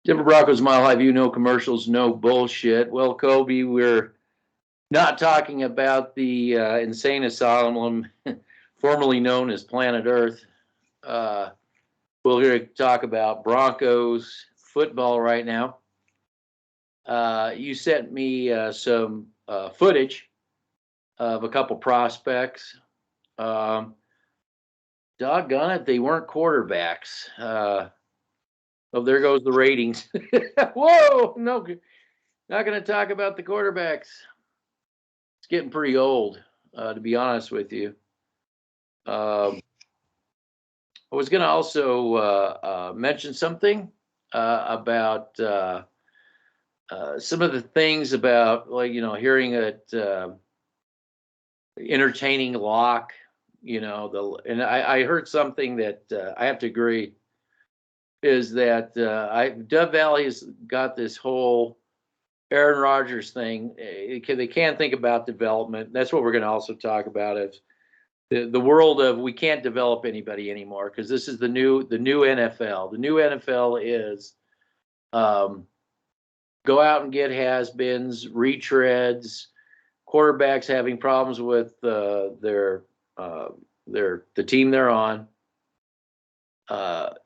Denver Broncos Mile High View, no commercials, no bullshit. Well, Kolby, we're not talking about the insane asylum, formerly known as Planet Earth. We're going to talk about Broncos football right now. You sent me some footage of a couple prospects. Doggone it, they weren't quarterbacks. Oh, there goes the ratings. Whoa, no, not going to talk about the quarterbacks. It's getting pretty old, to be honest with you. I was going to also mention something about some of the things about, like, hearing it entertaining lock, and I heard something that I have to agree is that Dove Valley has got this whole Aaron Rodgers thing. They can't think about development. That's what we're going to also talk about, is the world of we can't develop anybody anymore, because this is the new NFL. The new NFL is go out and get has-beens, retreads, quarterbacks having problems with the team they're on.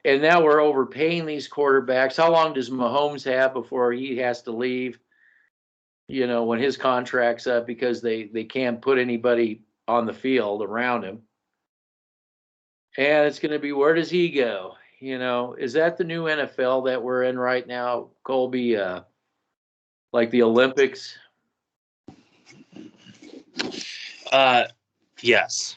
And now we're overpaying these quarterbacks. How long does Mahomes have before he has to leave? When his contract's up, because they can't put anybody on the field around him. And it's going to be, where does he go? Is that the new NFL that we're in right now, Kolby? Like the Olympics? Yes.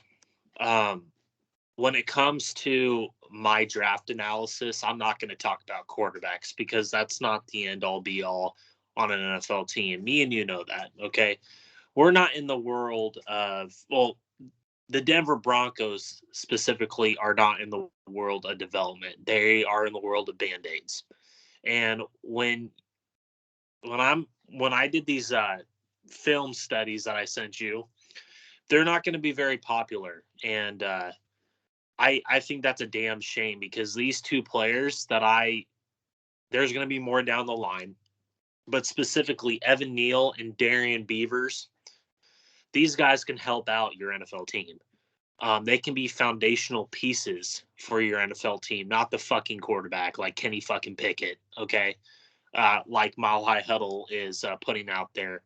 When it comes to my draft analysis, I'm not going to talk about quarterbacks, because that's not the end-all be-all on an NFL team. Me and you know that, okay? We're not in the world of, the Denver Broncos specifically are not in the world of development. They are in the world of Band-Aids. And when I did these film studies that I sent you, they're not going to be very popular. And I think that's a damn shame, because these two players there's going to be more down the line, but specifically Evan Neal and Darian Beavers, these guys can help out your NFL team. They can be foundational pieces for your NFL team, not the fucking quarterback like Kenny fucking Pickett, okay? Like Mile High Huddle is putting out there.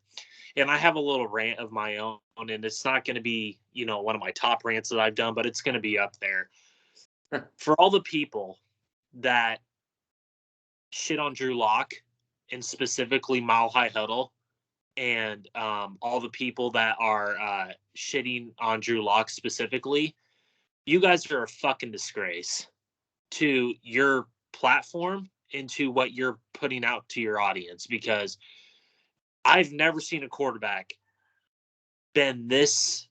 And I have a little rant of my own, and it's not going to be, one of my top rants that I've done, but it's going to be up there. For all the people that shit on Drew Lock, and specifically Mile High Huddle, and all the people that are shitting on Drew Lock specifically, you guys are a fucking disgrace to your platform and to what you're putting out to your audience, because I've never seen a quarterback been this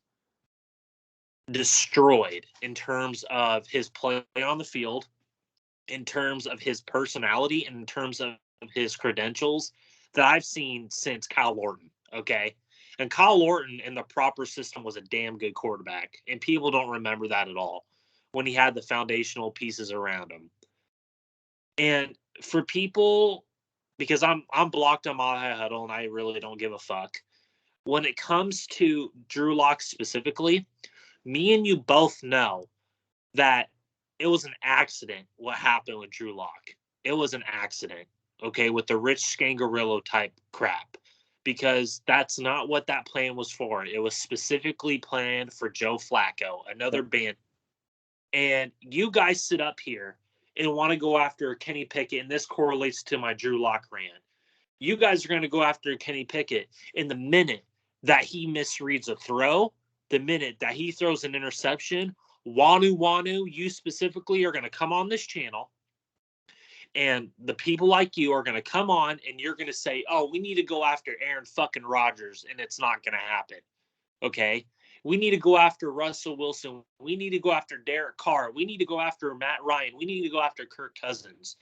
destroyed in terms of his play on the field, in terms of his personality, and in terms of his credentials that I've seen since Kyle Orton, okay? And Kyle Orton in the proper system was a damn good quarterback, and people don't remember that at all when he had the foundational pieces around him. And for people, because I'm blocked on Mile High Huddle, and I really don't give a fuck. When it comes to Drew Lock specifically, me and you both know that it was an accident what happened with Drew Lock. It was an accident, okay, with the Rich Scangarillo type crap, because that's not what that plan was for. It was specifically planned for Joe Flacco, another band. And you guys sit up here and want to go after Kenny Pickett, and this correlates to my Drew Lock rant. You guys are going to go after Kenny Pickett in the minute that he misreads a throw, the minute that he throws an interception. Wanu, you specifically are going to come on this channel, and the people like you are going to come on, and you're going to say, oh, we need to go after Aaron fucking Rodgers, and it's not going to happen, okay? We need to go after Russell Wilson. We need to go after Derek Carr. We need to go after Matt Ryan. We need to go after Kirk Cousins.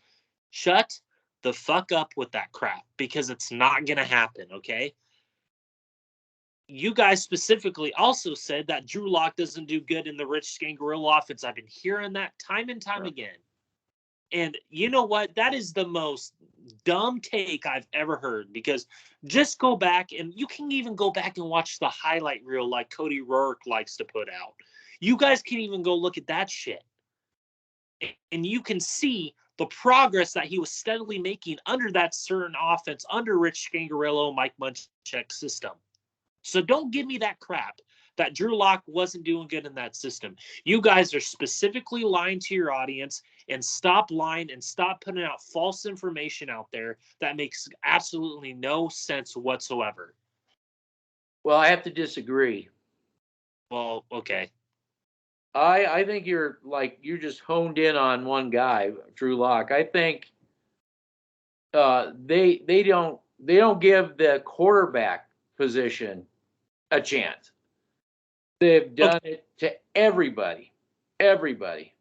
Shut the fuck up with that crap, because it's not going to happen, okay? You guys specifically also said that Drew Lock doesn't do good in the Rich Scangarillo offense. I've been hearing that time and time again. And you know what? That is the most dumb take I've ever heard, because just go back, and you can even go back and watch the highlight reel like Cody Rourke likes to put out. You guys can even go look at that shit. And you can see the progress that he was steadily making under that certain offense, under Rich Scangarello, Mike Munchak's system. So don't give me that crap that Drew Lock wasn't doing good in that system. You guys are specifically lying to your audience, and stop lying and stop putting out false information out there that makes absolutely no sense whatsoever. Well, I have to disagree. Well, okay. I think you're just honed in on one guy, Drew Lock. I think they don't give the quarterback position a chance. They've done it to everybody. Everybody.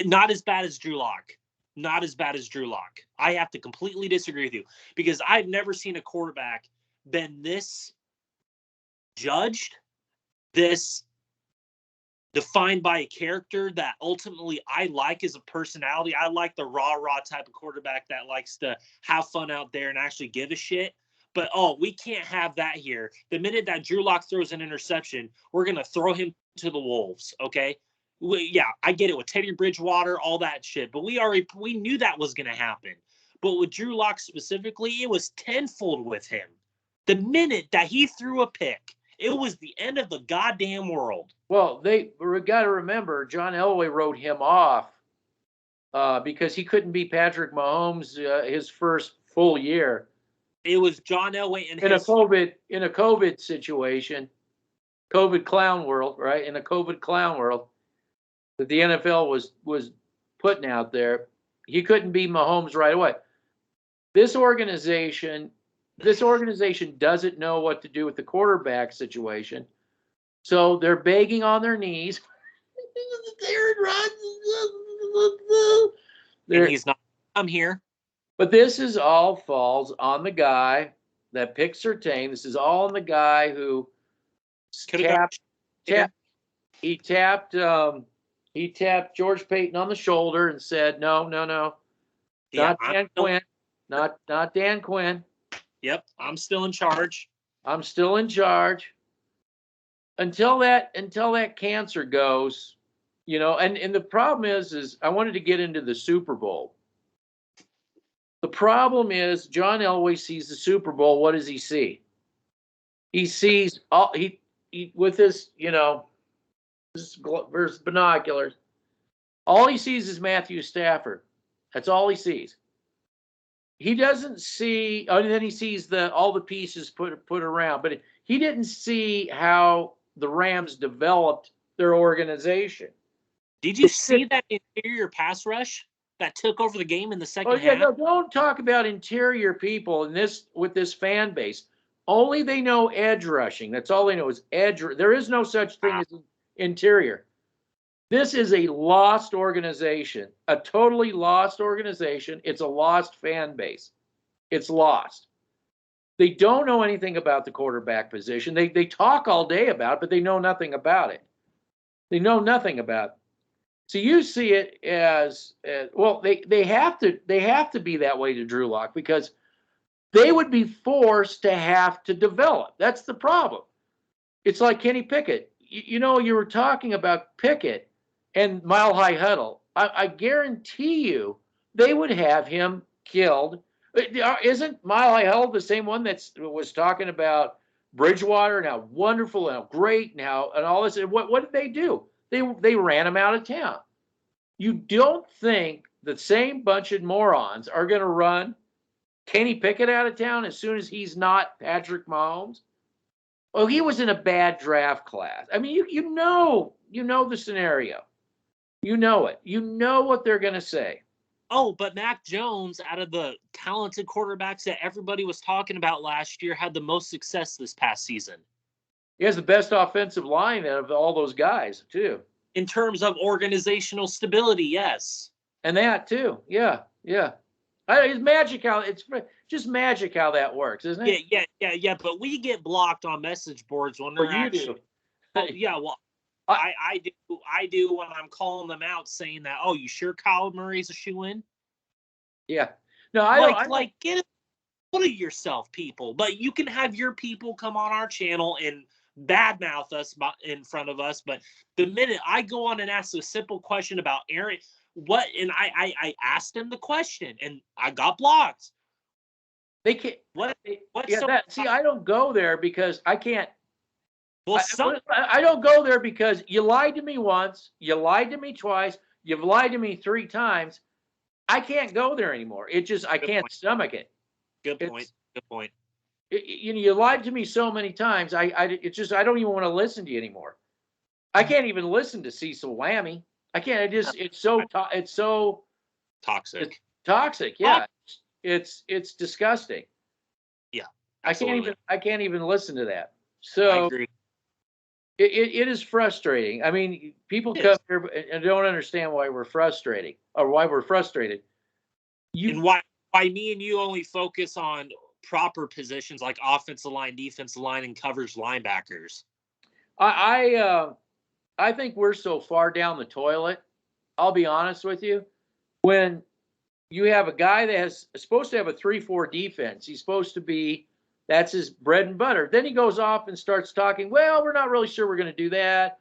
Not as bad as Drew Lock. Not as bad as Drew Lock. I have to completely disagree with you, because I've never seen a quarterback been this judged, this defined by a character that ultimately I like as a personality. I like the rah-rah type of quarterback that likes to have fun out there and actually give a shit. But, we can't have that here. The minute that Drew Lock throws an interception, we're going to throw him to the wolves, okay? I get it with Teddy Bridgewater, all that shit. But we knew that was going to happen. But with Drew Lock specifically, it was tenfold with him. The minute that he threw a pick, it was the end of the goddamn world. Well, we got to remember, John Elway wrote him off because he couldn't beat Patrick Mahomes his first full year. It was John Elway in a COVID situation, COVID clown world, right? In a COVID clown world that the NFL was putting out there, he couldn't beat Mahomes right away. This organization doesn't know what to do with the quarterback situation, so they're begging on their knees. And he's not. I'm here. But this all falls on the guy that picked Surtain. This is all on the guy who tapped George Payton on the shoulder and said, no, not Dan Quinn, not Dan Quinn. Yep, I'm still in charge. I'm still in charge. Until that cancer goes, and the problem is I wanted to get into the Super Bowl. The problem is John Elway sees the Super Bowl. What does he see? He sees he with his versus binoculars. All he sees is Matthew Stafford. That's all he sees. He doesn't see. And then he sees all the pieces put around, but he didn't see how the Rams developed their organization. Did you see that interior pass rush that took over the game in the second half? No, don't talk about interior people with this fan base. Only they know edge rushing. That's all they know is edge. There is no such thing as interior. This is a lost organization, a totally lost organization. It's a lost fan base. It's lost. They don't know anything about the quarterback position. They talk all day about it, but they know nothing about it. They know nothing about it. So you see it as well. They have to be that way to Drew Lock, because they would be forced to have to develop. That's the problem. It's like Kenny Pickett. You were talking about Pickett and Mile High Huddle. I guarantee you they would have him killed. Isn't Mile High Huddle the same one that was talking about Bridgewater and how wonderful and how great and all this? And what did they do? They ran him out of town. You don't think the same bunch of morons are going to run Kenny Pickett out of town as soon as he's not Patrick Mahomes? Oh, he was in a bad draft class. I mean, you know the scenario. You know it. You know what they're going to say. Oh, but Mac Jones, out of the talented quarterbacks that everybody was talking about last year, had the most success this past season. He has the best offensive line out of all those guys, too. In terms of organizational stability, yes. And that, too. Yeah. It's magic it's just magic how that works, isn't it? Yeah. But we get blocked on message boards when they're actually. Do. Oh, yeah, well, I do when I'm calling them out saying that, oh, you sure Kyle Murray's a shoo-in? Yeah. No, I don't. Like get it out of yourself, people. But you can have your people come on our channel and badmouth us in front of us. But the minute I go on and ask a simple question about Aaron, and I asked him the question and I got blocked. They can't. What? See, I don't go there because I can't. Well, I don't go there because you lied to me once, you lied to me twice, you've lied to me 3 times. I can't go there anymore. I can't stomach it. Good point. Good point. You lied to me so many times. I don't even want to listen to you anymore. I can't even listen to Cecil Lammey. I can't. It's so toxic. It's toxic. Yeah. It's disgusting. Yeah. Absolutely. I can't even listen to that. I So agree. it is frustrating. I mean, people come here and don't understand why we're frustrated. And why me and you only focus on proper positions like offensive line, defensive line, and coverage linebackers. I think we're so far down the toilet. I'll be honest with you. When you have a guy that's supposed to have a 3-4 defense, that's his bread and butter. Then he goes off and starts talking, well, we're not really sure we're going to do that.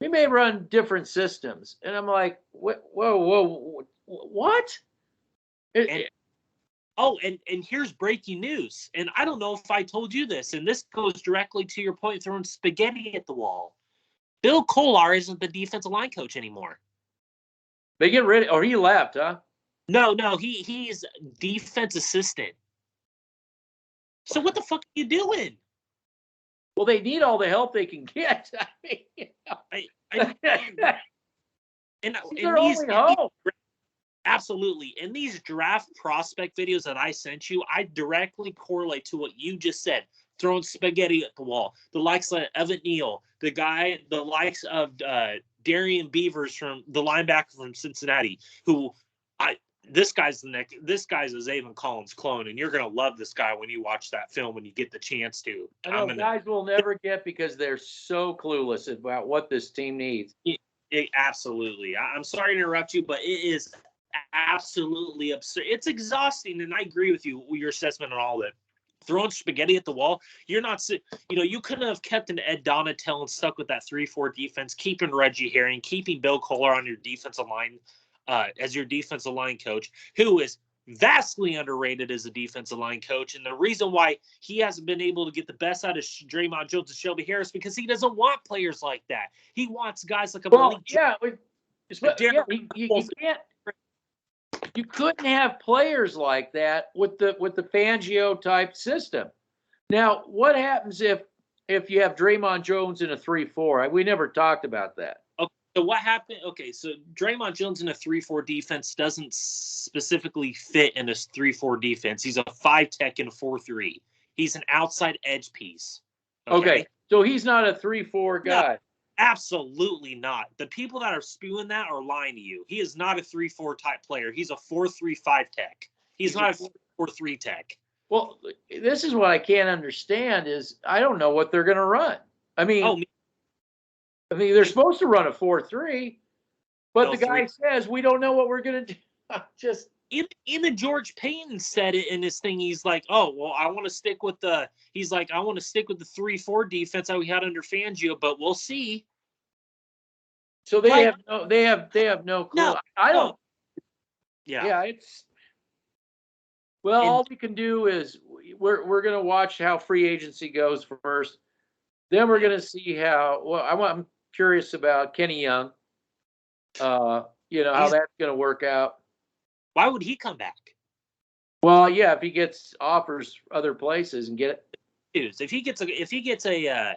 We may run different systems. And I'm like, whoa, what? And here's breaking news. And I don't know if I told you this, and this goes directly to your point, throwing spaghetti at the wall. Bill Kolby isn't the defensive line coach anymore. They get rid of, or he left, huh? No, he's defense assistant. So what the fuck are you doing? Well, they need all the help they can get. Absolutely. In these draft prospect videos that I sent you, I directly correlate to what you just said. Throwing spaghetti at the wall. The likes of Evan Neal, the likes of Darian Beavers from the linebacker from Cincinnati, this guy's a Zaven Collins clone, and you're gonna love this guy when you watch that film when you get the chance to. Guys will never get because they're so clueless about what this team needs. Absolutely. I'm sorry to interrupt you, but it is absolutely absurd. It's exhausting, and I agree with you, your assessment on all that. Throwing spaghetti at the wall, you're not, you couldn't have kept an Ed Donatel and stuck with that 3-4 defense, keeping Reggie Herring, keeping Bill Kolby on your defensive line as your defensive line coach, who is vastly underrated as a defensive line coach. And the reason why he hasn't been able to get the best out of Draymond Jones and Shelby Harris because he doesn't want players like that. He wants guys like you couldn't have players like that with the Fangio type system. Now, what happens if you have Draymond Jones in a 3-4? We never talked about that. Okay, so what happened? Okay, so Draymond Jones in a 3-4 defense doesn't specifically fit in a 3-4 defense. He's a 5 tech in a 4-3. He's an outside edge piece. Okay, so he's not a 3-4 guy. No. Absolutely not. The people that are spewing that are lying to you. He is not a 3-4 type player. He's a 4-3-5 tech. He's not a 4-3 tech. Well, this is what I can't understand is I don't know what they're going to run. I mean, they're supposed to run a 4-3, but the guy says we don't know what we're going to do. Even George Payton said it in his thing. He's like, oh, well, I want to stick with the 3-4 defense that we had under Fangio, but we'll see. So they have no clue. No, I don't. Yeah. All we can do is we're going to watch how free agency goes first. Then we're going to see I'm curious about Kenny Young. How that's going to work out. Why would he come back? Well, yeah, if he gets offers other places and get it. If he gets a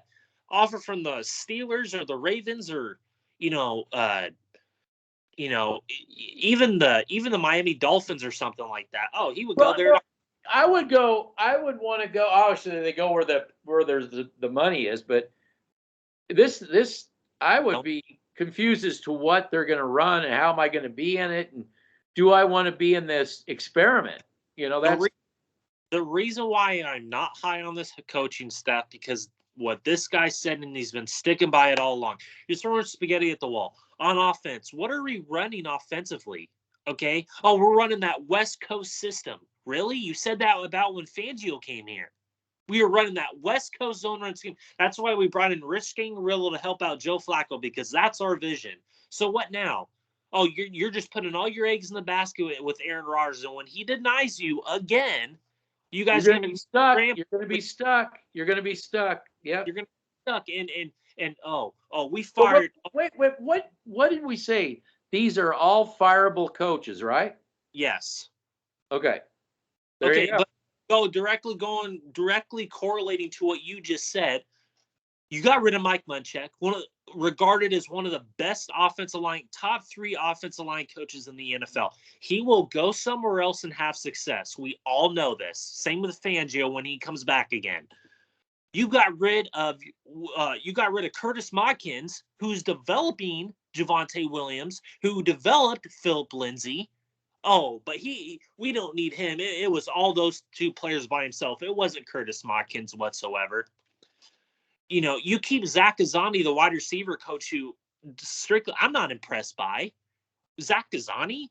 offer from the Steelers or the Ravens or even the Miami Dolphins or something like that. Oh, he would go there. I would want to go. Obviously, they go where there's the money is, but this I would be confused as to what they're going to run and how am I going to be in it and do I want to be in this experiment? That's the reason why I'm not high on this coaching staff because what this guy said, and he's been sticking by it all along. You're throwing spaghetti at the wall. On offense, what are we running offensively? Okay. Oh, we're running that West Coast system. Really? You said that about when Fangio came here. We were running that West Coast zone run scheme. That's why we brought in Rich Gangarello to help out Joe Flacco, because that's our vision. So what now? Oh, you're just putting all your eggs in the basket with Aaron Rodgers, and when he denies you again, you You're guys are going going to to be stuck. be You're going to be stuck. You're going to be stuck. Yep. you're going to be stuck. And we But fired. wait, what did we say? These are all fireable coaches, right? Yes. Okay. There you Okay, go. but going directly correlating to what you just said. You got rid of Mike Munchak, regarded as one of the best offensive line, top 3 offensive line coaches in the NFL. He will go somewhere else and have success. We all know this. Same with Fangio when he comes back again. You got rid of Curtis Modkins, who's developing Javonte Williams, who developed Philip Lindsay. Oh, but we don't need him. It was all those 2 players by himself. It wasn't Curtis Modkins whatsoever. You keep Zach Ghazzani, the wide receiver coach, who strictly I'm not impressed by. Zach Ghazzani.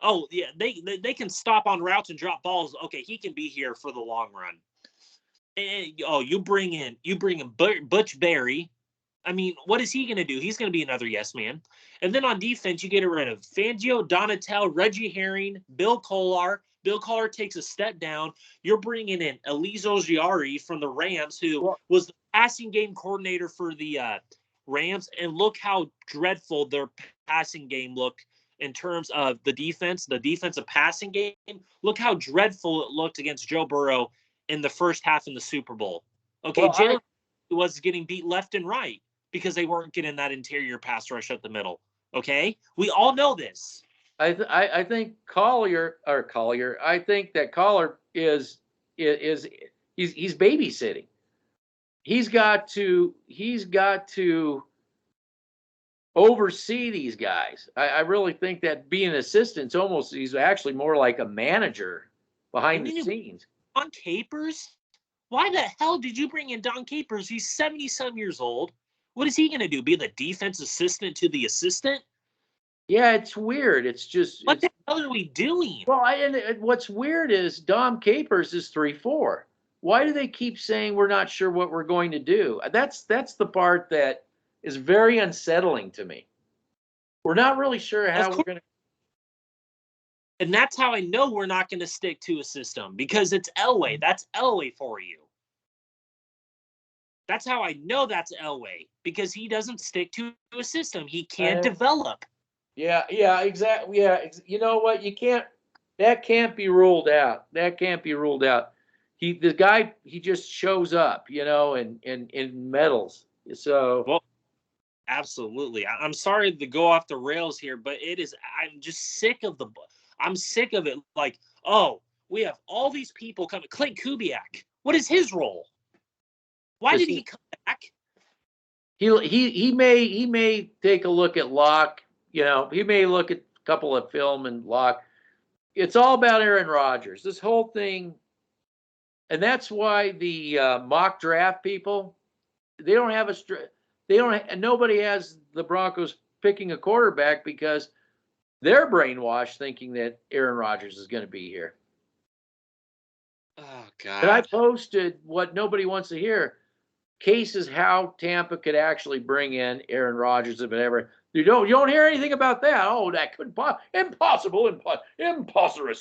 Oh yeah, they can stop on routes and drop balls. Okay, he can be here for the long run. And, you bring in Butch Berry. I mean, what is he going to do? He's going to be another yes man. And then on defense, you get rid of Fangio, Donatel, Reggie Herring, Bill Kollar. Bill Kollar takes a step down. You're bringing in Elise Ogiari from the Rams, who was the passing game coordinator for the Rams. And look how dreadful their passing game looked in terms of the defensive passing game. Look how dreadful it looked against Joe Burrow in the first half in the Super Bowl. Okay, Jalen was getting beat left and right because they weren't getting that interior pass rush up the middle. Okay, we all know this. I think Collier. I think that Collier is he's babysitting. He's got to oversee these guys. I really think that being an assistant, he's actually more like a manager behind the scenes. Don Capers? Why the hell did you bring in Don Capers? He's 70-some years old. What is he going to do? Be the defense assistant to the assistant? Yeah, it's weird. It's just what the hell are we doing? Well, and what's weird is Dom Capers is 3-4. Why do they keep saying we're not sure what we're going to do? That's the part that is very unsettling to me. We're not really sure how we're going to. And that's how I know we're not going to stick to a system, because it's Elway. That's Elway for you. That's how I know that's Elway, because he doesn't stick to a system. He can't develop. Yeah, exactly. Yeah, you know what? That can't be ruled out. The guy just shows up, and medals. So well, absolutely. I'm sorry to go off the rails here, but I'm just sick of I'm sick of it. Like, oh, we have all these people coming. Clint Kubiak, what is his role? Why did he come back? He may take a look at Locke. He may look at a couple of film and Locke. It's all about Aaron Rodgers. This whole thing, and that's why the mock draft people, nobody has the Broncos picking a quarterback because they're brainwashed thinking that Aaron Rodgers is going to be here. Oh God! And I posted what nobody wants to hear. Cases how Tampa could actually bring in Aaron Rodgers if it ever. You don't hear anything about that. Oh, that could impossible, impossible.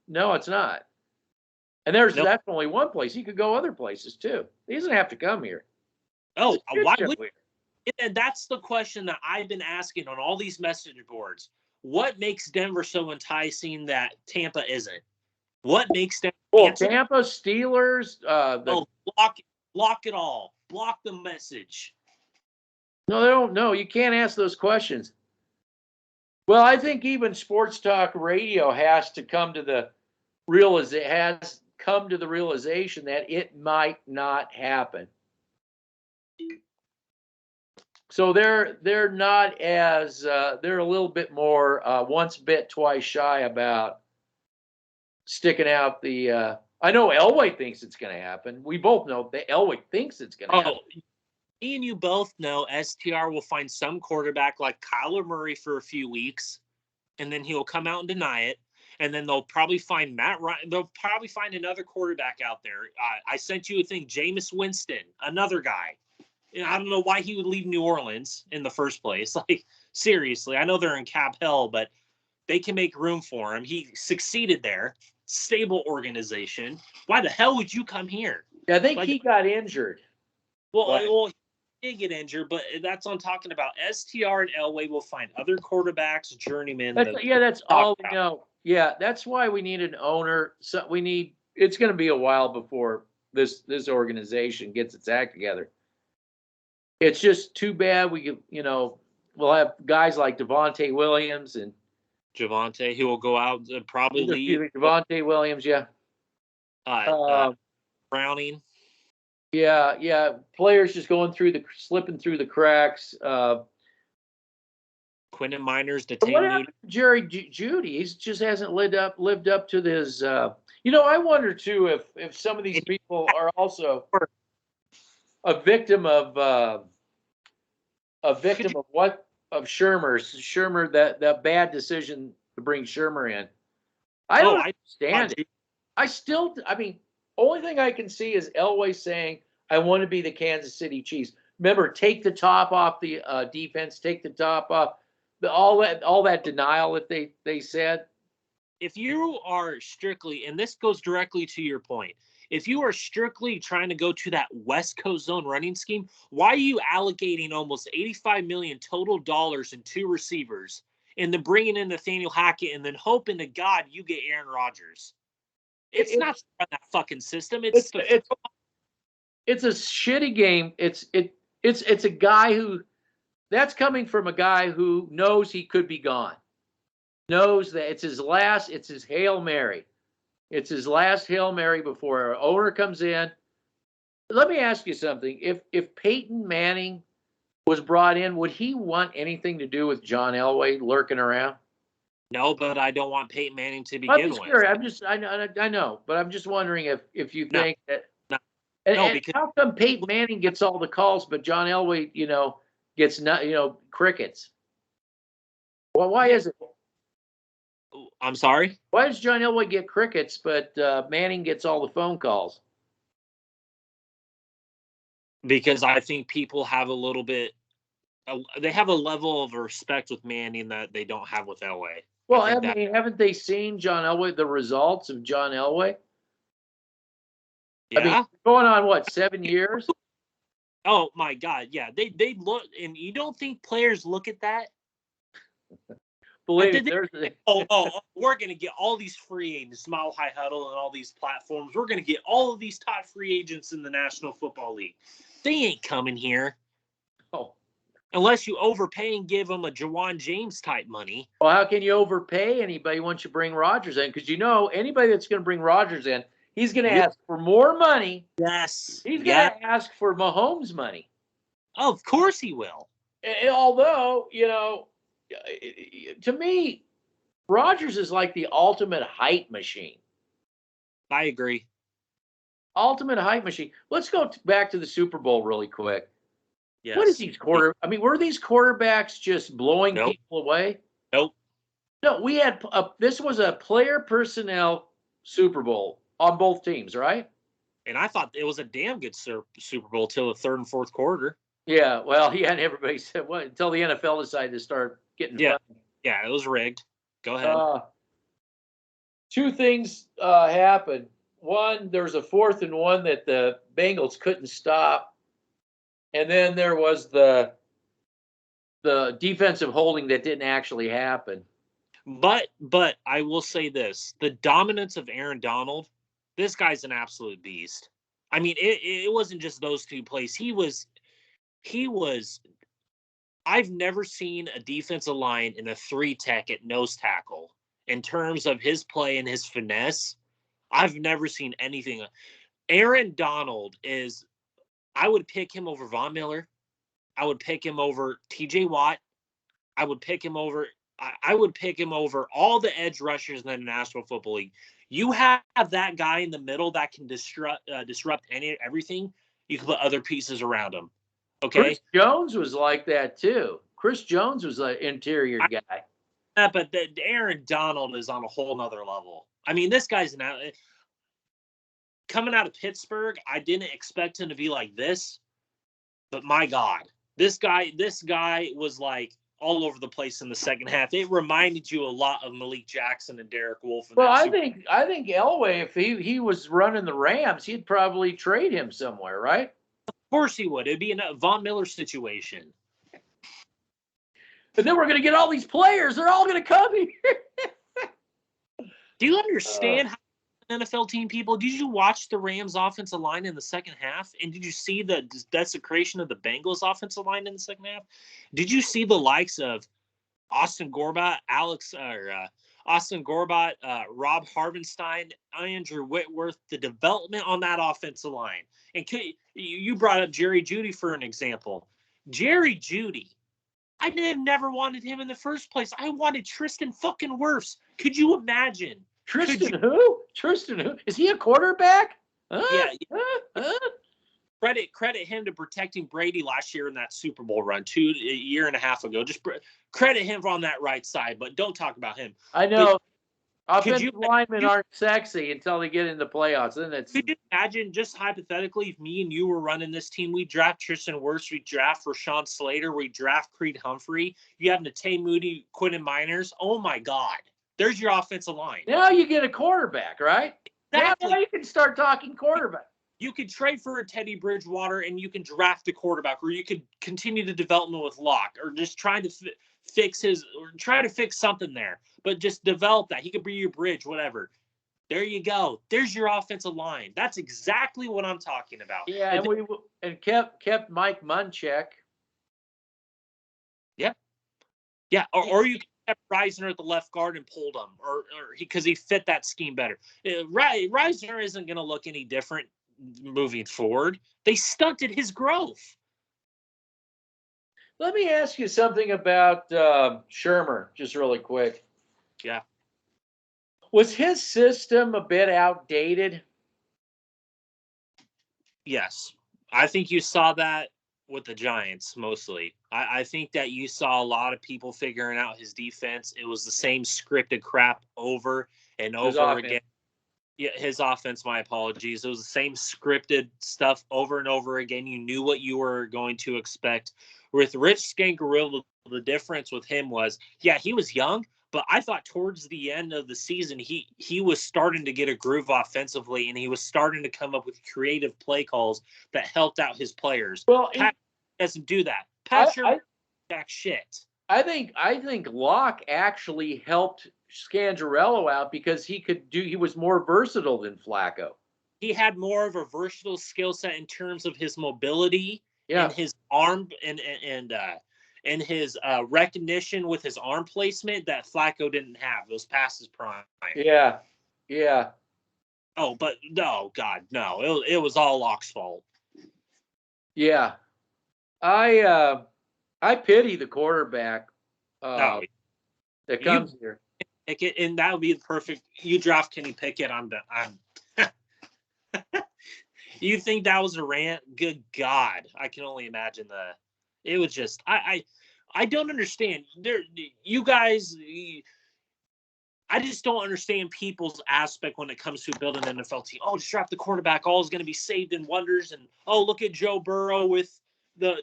No, it's not. And that's only one place. He could go other places too. He doesn't have to come here. Oh, why would? And that's the question that I've been asking on all these message boards. What makes Denver so enticing that Tampa isn't? What makes Denver? Well, Tampa, Steelers. Block it all. Block the message. No, they don't. No, you can't ask those questions. Well, I think even sports talk radio has come to the realization that it might not happen. So they're not as they're a little bit more once bit twice shy about sticking out the. I know Elway thinks it's going to happen. We both know that Elway thinks it's going to happen. Me and you both know STR will find some quarterback like Kyler Murray for a few weeks, and then he'll come out and deny it. And then they'll probably find Matt Ryan. They'll probably find another quarterback out there. I sent you a thing, Jameis Winston, another guy. I don't know why he would leave New Orleans in the first place. Like, seriously, I know they're in cap hell, but they can make room for him. He succeeded there. Stable organization. Why the hell would you come here? I think he got injured. Well, he did get injured, but that's what I'm talking about. STR and Elway will find other quarterbacks, journeymen. That's all we know. Yeah, that's why we need an owner. So it's going to be a while before this organization gets its act together. It's just too bad we'll have guys like Devontae Williams and Javonte, who will go out and probably leave. Devontae Williams, yeah. Browning. Yeah. Players just slipping through the cracks. Quentin Miners detained. Jerry Jeudy, he just hasn't lived up to his. I wonder too if some of these people are also a victim of Shermer, that bad decision to bring Shermer in. I don't understand it. Only thing I can see is Elway saying, "I want to be the Kansas City Chiefs." Remember, take the top off the defense, take the top off. All that denial that they said. If you are strictly, and this goes directly to your point, if you are strictly trying to go to that West Coast zone running scheme, why are you allocating almost $85 million total dollars in 2 receivers and then bringing in Nathaniel Hackett and then hoping to God you get Aaron Rodgers? It's not that fucking system. It's a shitty game. It's a guy who. That's coming from a guy who knows he could be gone. Knows that it's his Hail Mary. It's his last Hail Mary before our owner comes in. Let me ask you something. If Peyton Manning was brought in, would he want anything to do with John Elway lurking around? No, but I don't want Peyton Manning to begin with. I know, but I'm just wondering if you think that. No. Because how come Peyton Manning gets all the calls, but John Elway, gets crickets? Well, why is it? I'm sorry? Why does John Elway get crickets, but Manning gets all the phone calls? Because I think people have they have a level of respect with Manning that they don't have with Elway. Well, haven't they seen John Elway, the results of John Elway? Yeah. Going on 7 years? Oh my God, yeah. They look, and you don't think players look at that? Believe me, we're gonna get all these free agents, Mile High Huddle, and all these platforms. We're gonna get all of these top free agents in the National Football League. They ain't coming here. Oh, unless you overpay and give them a Jawan James type money. Well, how can you overpay anybody once you bring Rodgers in? Because anybody that's going to bring Rodgers in, he's going to ask for more money. Yes. He's going to ask for Mahomes money. Oh, of course he will. Although, to me, Rodgers is like the ultimate hype machine. I agree. Ultimate hype machine. Let's go back to the Super Bowl really quick. Yes. What is these were these quarterbacks just blowing people away? Nope. No, we had this was a player personnel Super Bowl on both teams, right? And I thought it was a damn good Super Bowl till the third and fourth quarter. Yeah, well, and everybody said until the NFL decided to start getting funny. Yeah, it was rigged. Go ahead. Two things happened. One, there was a 4th and 1 that the Bengals couldn't stop. And then there was the defensive holding that didn't actually happen. But I will say this. The dominance of Aaron Donald, this guy's an absolute beast. I mean, it wasn't just those two plays. He was I've never seen a defensive line in a 3-tech at nose tackle in terms of his play and his finesse. I've never seen anything. Aaron Donald I would pick him over Von Miller. I would pick him over TJ Watt. I would pick him over all the edge rushers in the National Football League. You have that guy in the middle that can disrupt everything. You can put other pieces around him. Okay. Chris Jones was like that too. Chris Jones was an interior guy. But Aaron Donald is on a whole nother level. I mean, this guy's now coming out of Pittsburgh. I didn't expect him to be like this, but my God, this guy was like all over the place in the second half. It reminded you a lot of Malik Jackson and Derek Wolfe. Well, I think Elway, if he was running the Rams, he'd probably trade him somewhere, right? Of course he would. It'd be a Von Miller situation. And then we're going to get all these players. They're all going to come here. Do you understand how an NFL team, people, did you watch the Rams offensive line in the second half? And did you see the desecration of the Bengals offensive line in the second half? Did you see the likes of Austin Gorbat, Rob Harvenstein, Andrew Whitworth, the development on that offensive line? And you brought up Jerry Jeudy for an example. Jerry Jeudy, I never wanted him in the first place. I wanted Tristan fucking Wirfs. Could you imagine? Tristan who? Is he a quarterback? Yeah. Credit him to protecting Brady last year in that Super Bowl run, a year and a half ago. Just credit him on that right side, but don't talk about him. I know. Offensive linemen aren't sexy until they get in the playoffs. Then could you imagine, just hypothetically, if me and you were running this team, we draft Tristan Wirfs, we draft Rashawn Slater, we draft Creed Humphrey, you have Nate Moody, Quentin Miners. Oh my God. There's your offensive line. Now you get a quarterback, right? Exactly. Now you can start talking quarterback. You could trade for a Teddy Bridgewater and you can draft a quarterback, or you could continue the development with Locke, or just trying to fix something there, but just develop that. He could be your bridge, whatever. There you go. There's your offensive line. That's exactly what I'm talking about. Yeah, and kept Mike Munchak. Yep. Yeah, or you kept Reisner at the left guard and pulled him, or because he fit that scheme better. Reisner isn't going to look any different moving forward. They stunted his growth. Let me ask you something about Shermer, just really quick. Yeah. Was his system a bit outdated? Yes. I think you saw that with the Giants mostly. I think that you saw a lot of people figuring out his defense. It was the same scripted crap over and over again. Yeah, his offense, my apologies. It was the same scripted stuff over and over again. You knew what you were going to expect. With Rich Scangarello, the difference with him was, yeah, he was young, but I thought towards the end of the season, he was starting to get a groove offensively, and he was starting to come up with creative play calls that helped out his players. Well, Pat doesn't do that. Pat Shermer jack shit. I think Locke actually helped Scangarello out because he was more versatile than Flacco. He had more of a versatile skill set in terms of his mobility and his arm and his recognition with his arm placement that Flacco didn't have. Those passes prime. Yeah. Oh, but no, God, no. It was all Locke's fault. Yeah. I pity the quarterback that comes here. Pickett, and that would be the perfect. You draft Kenny Pickett. I'm You think that was a rant? Good God, I can only imagine that. It was just I don't understand. You guys. I just don't understand people's aspect when it comes to building an NFL team. Oh, just draft the quarterback. All is going to be saved in wonders. And oh, look at Joe Burrow with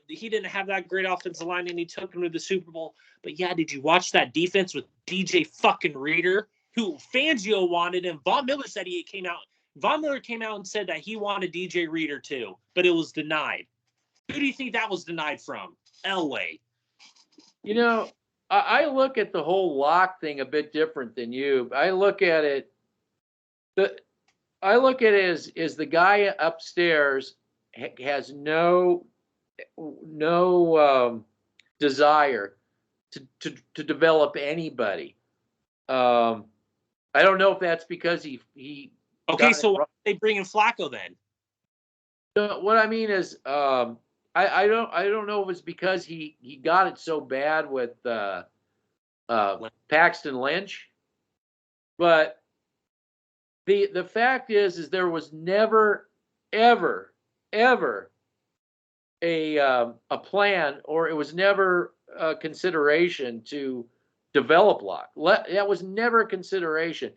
he didn't have that great offensive line and he took him to the Super Bowl. But yeah, did you watch that defense with DJ fucking Reader, who Fangio wanted him? Von Miller said Von Miller came out and said that he wanted DJ Reader too, but it was denied. Who do you think that was denied from? Elway. You know, I look at the whole Locke thing a bit different than you. I look at it as the guy upstairs has no desire to develop anybody. I don't know if that's because he. Okay, so why are they bring in Flacco then? What I mean is, I don't know if it's because he got it so bad with Paxton Lynch, but the fact is there was never ever a plan, or it was never a consideration to develop lock. That was never a consideration.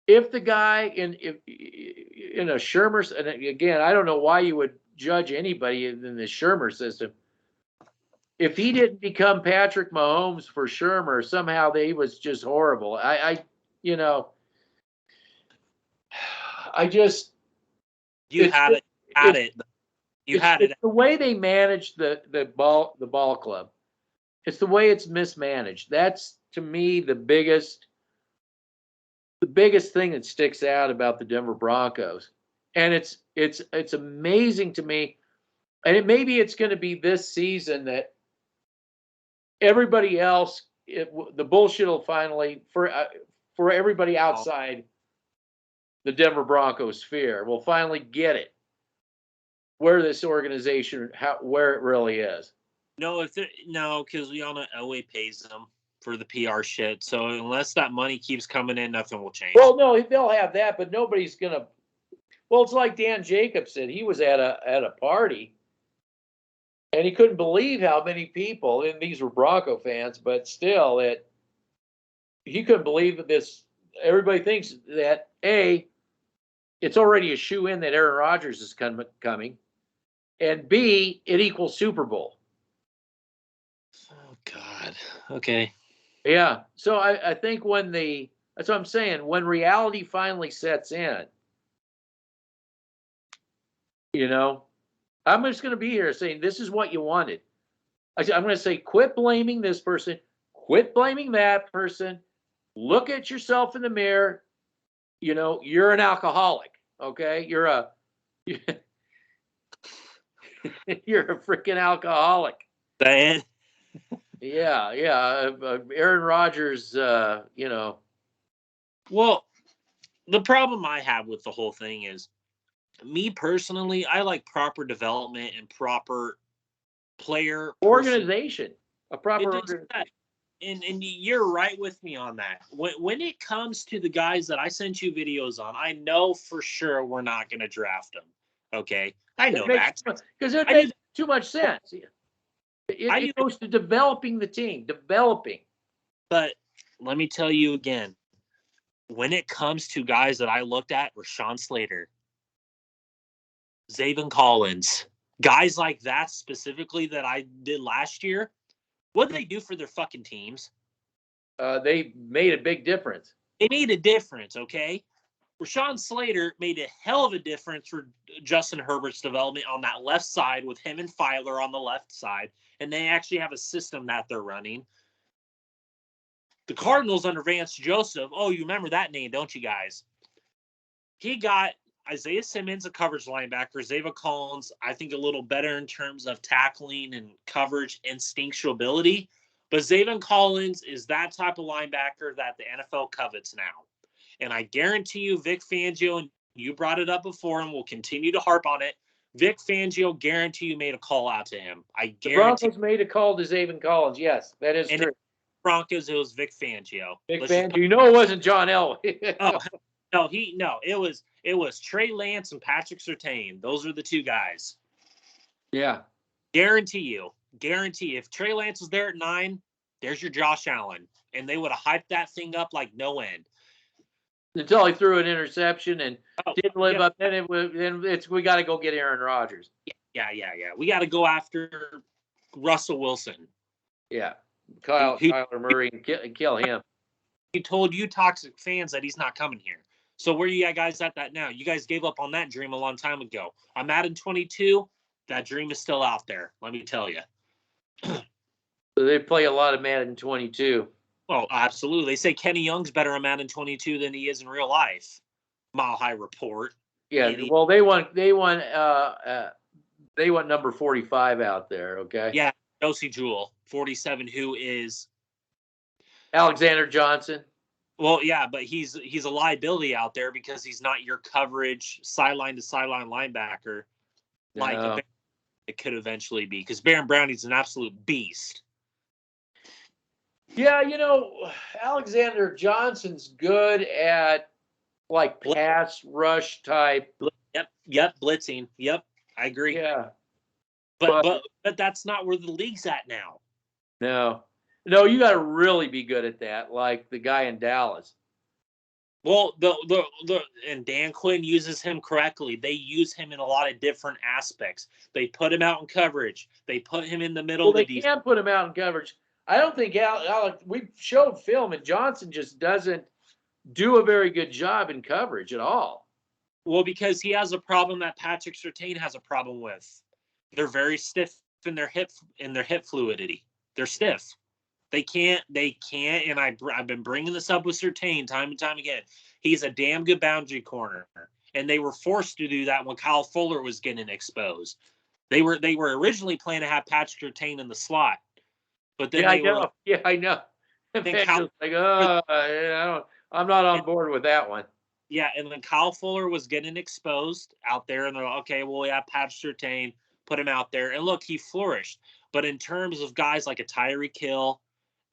If the guy in a Shermer, and again, I don't know why you would judge anybody in the Shermer system. If he didn't become Patrick Mahomes for Shermer, somehow he was just horrible. You know, I just You had it. You had it. It's the way they manage the ball club. It's the way it's mismanaged. That's to me the biggest thing that sticks out about the Denver Broncos. And it's amazing to me. And maybe it's going to be this season that everybody else, the bullshit will finally, for everybody outside the Denver Broncos sphere, will finally get it. Where this organization, where it really is. No, because we all know Elway pays them for the PR shit. So unless that money keeps coming in, nothing will change. Well, no, they'll have that, but nobody's gonna. Well, it's like Dan Jacobs said. He was at a party, and he couldn't believe how many people, and these were Bronco fans, but still, he couldn't believe that this. Everybody thinks that it's already a shoe-in that Aaron Rodgers is coming, and B, it equals Super Bowl. Oh God. Okay. Yeah. So I think that's what I'm saying. When reality finally sets in, I'm just going to be here saying this is what you wanted. I'm going to say, quit blaming this person, quit blaming that person. Look at yourself in the mirror. You're an alcoholic. Okay, you're a freaking alcoholic. Bad. Yeah. Aaron Rodgers, Well, the problem I have with the whole thing is, me personally, I like proper development and proper player organization. A proper organization. And you're right with me on that. When it comes to the guys that I sent you videos on, I know for sure we're not going to draft them. Okay, I know that because it makes too much sense. It goes to developing the team, But let me tell you again, when it comes to guys that I looked at, Rashawn Slater, Zaven Collins, guys like that specifically that I did last year, what did they do for their fucking teams? They made a big difference. They made a difference, okay? Rashawn Slater made a hell of a difference for Justin Herbert's development on that left side with him and Filer on the left side, and they actually have a system that they're running. The Cardinals under Vance Joseph, you remember that name, don't you guys? He got Isaiah Simmons, a coverage linebacker, Zaven Collins, I think a little better in terms of tackling and coverage instinctual ability, but Zaven Collins is that type of linebacker that the NFL covets now. And I guarantee you, Vic Fangio, and you brought it up before and will continue to harp on it, Vic Fangio, guarantee you made a call out to him. I guarantee. The Broncos made a call to Zaven Collins. Yes, that is true. Broncos, it was Vic Fangio. Fangio. It wasn't John Elway. No, it was Trey Lance and Patrick Surtain. Those are the two guys. Yeah. Guarantee you. If Trey Lance was there at 9, there's your Josh Allen. And they would have hyped that thing up like no end. Until he threw an interception and didn't live up. Then we got to go get Aaron Rodgers. Yeah. We got to go after Russell Wilson. Yeah. Kyler Murray and kill him. He told you toxic fans that he's not coming here. So where are you guys at that now? You guys gave up on that dream a long time ago. I'm Madden 22. That dream is still out there. Let me tell you. So they play a lot of Madden 22. Oh, absolutely. They say Kenny Young's better in Madden 22 than he is in real life. Mile High Report. Yeah. Well, they want number 45 out there. Okay. Yeah. Josie Jewell, 47, who is Alexander Johnson. Well, yeah, but he's a liability out there because he's not your coverage sideline to sideline linebacker like it could eventually be. Because Baron Brownie's an absolute beast. Yeah, Alexander Johnson's good at like pass rush type. Yep, blitzing. Yep, I agree. Yeah, but that's not where the league's at now. No, No, you got to really be good at that, like the guy in Dallas. Well, and Dan Quinn uses him correctly. They use him in a lot of different aspects. They put him out in coverage. They put him in the middle Well, of the they defense. can't put him out in coverage. I don't think Alex. We showed film, and Johnson just doesn't do a very good job in coverage at all. Well, because he has a problem that Patrick Surtain has a problem with. They're very stiff in their hip fluidity. They're stiff. They can't, and I've been bringing this up with Surtain time and time again. He's a damn good boundary corner, and they were forced to do that when Kyle Fuller was getting exposed. They were originally planning to have Patrick Surtain in the slot, but then I know. Yeah, I know. then Kyle, Like, I'm not on board with that one. yeah, and then Kyle Fuller was getting exposed out there, and they're like, okay, well, we have Patrick Surtain, put him out there, and look, he flourished. But in terms of guys like a Tyreek Hill,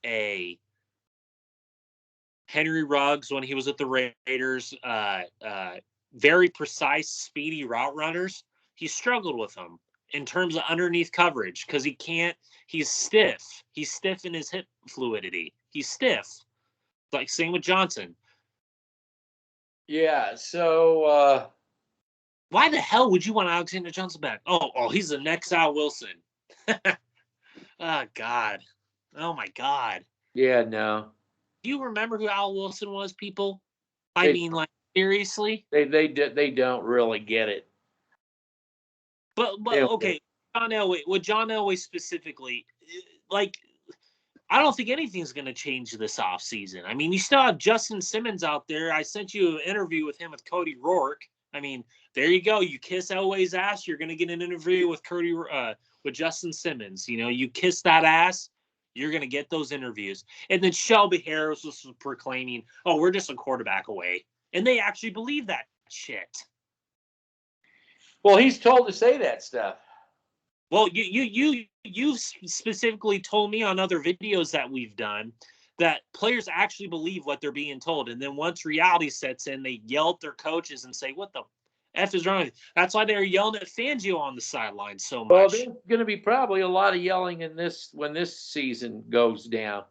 a Henry Ruggs when he was at the Raiders, very precise, speedy route runners, he struggled with them in terms of underneath coverage because he's stiff. He's stiff in his hip fluidity. He's stiff. Like same with Johnson. Yeah, so why the hell would you want Alexander Johnson back? Oh, he's the next Al Wilson. Oh, God. Oh, my God. Yeah, no. Do you remember who Al Wilson was, people? I mean, like, seriously? They don't really get it. But okay, John Elway, with John Elway specifically, like, I don't think anything's going to change this offseason. I mean, you still have Justin Simmons out there. I sent you an interview with him with Cody Rourke. I mean, there you go. You kiss Elway's ass, you're going to get an interview with with Justin Simmons. You know, you kiss that ass, you're going to get those interviews. And then Shelby Harris was proclaiming, "Oh, we're just a quarterback away," and they actually believe that shit. Well, he's told to say that stuff. Well, you specifically told me on other videos that we've done that players actually believe what they're being told, and then once reality sets in, they yell at their coaches and say, "What the f is wrong with you?" That's why they're yelling at Fangio on the sideline so much. Well, there's going to be probably a lot of yelling in this when this season goes down,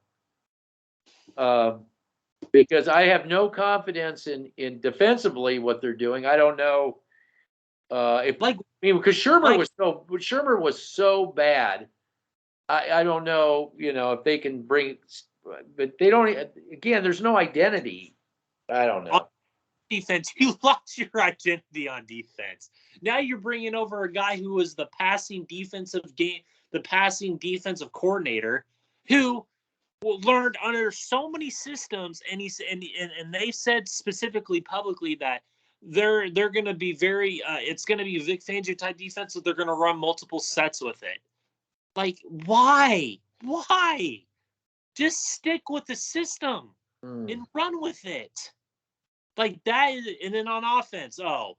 because I have no confidence in defensively what they're doing. I don't know because Shermer was so bad. I don't know, if they can bring, but they don't. Again, there's no identity. I don't know. On defense, you lost your identity on defense. Now you're bringing over a guy who was the passing defensive coordinator, who learned under so many systems, and they said specifically publicly that they're going to be it's going to be Vic Fangio type defense, so they're going to run multiple sets with it. Like, why? Just stick with the system and run with it. Like that is, and then on offense, oh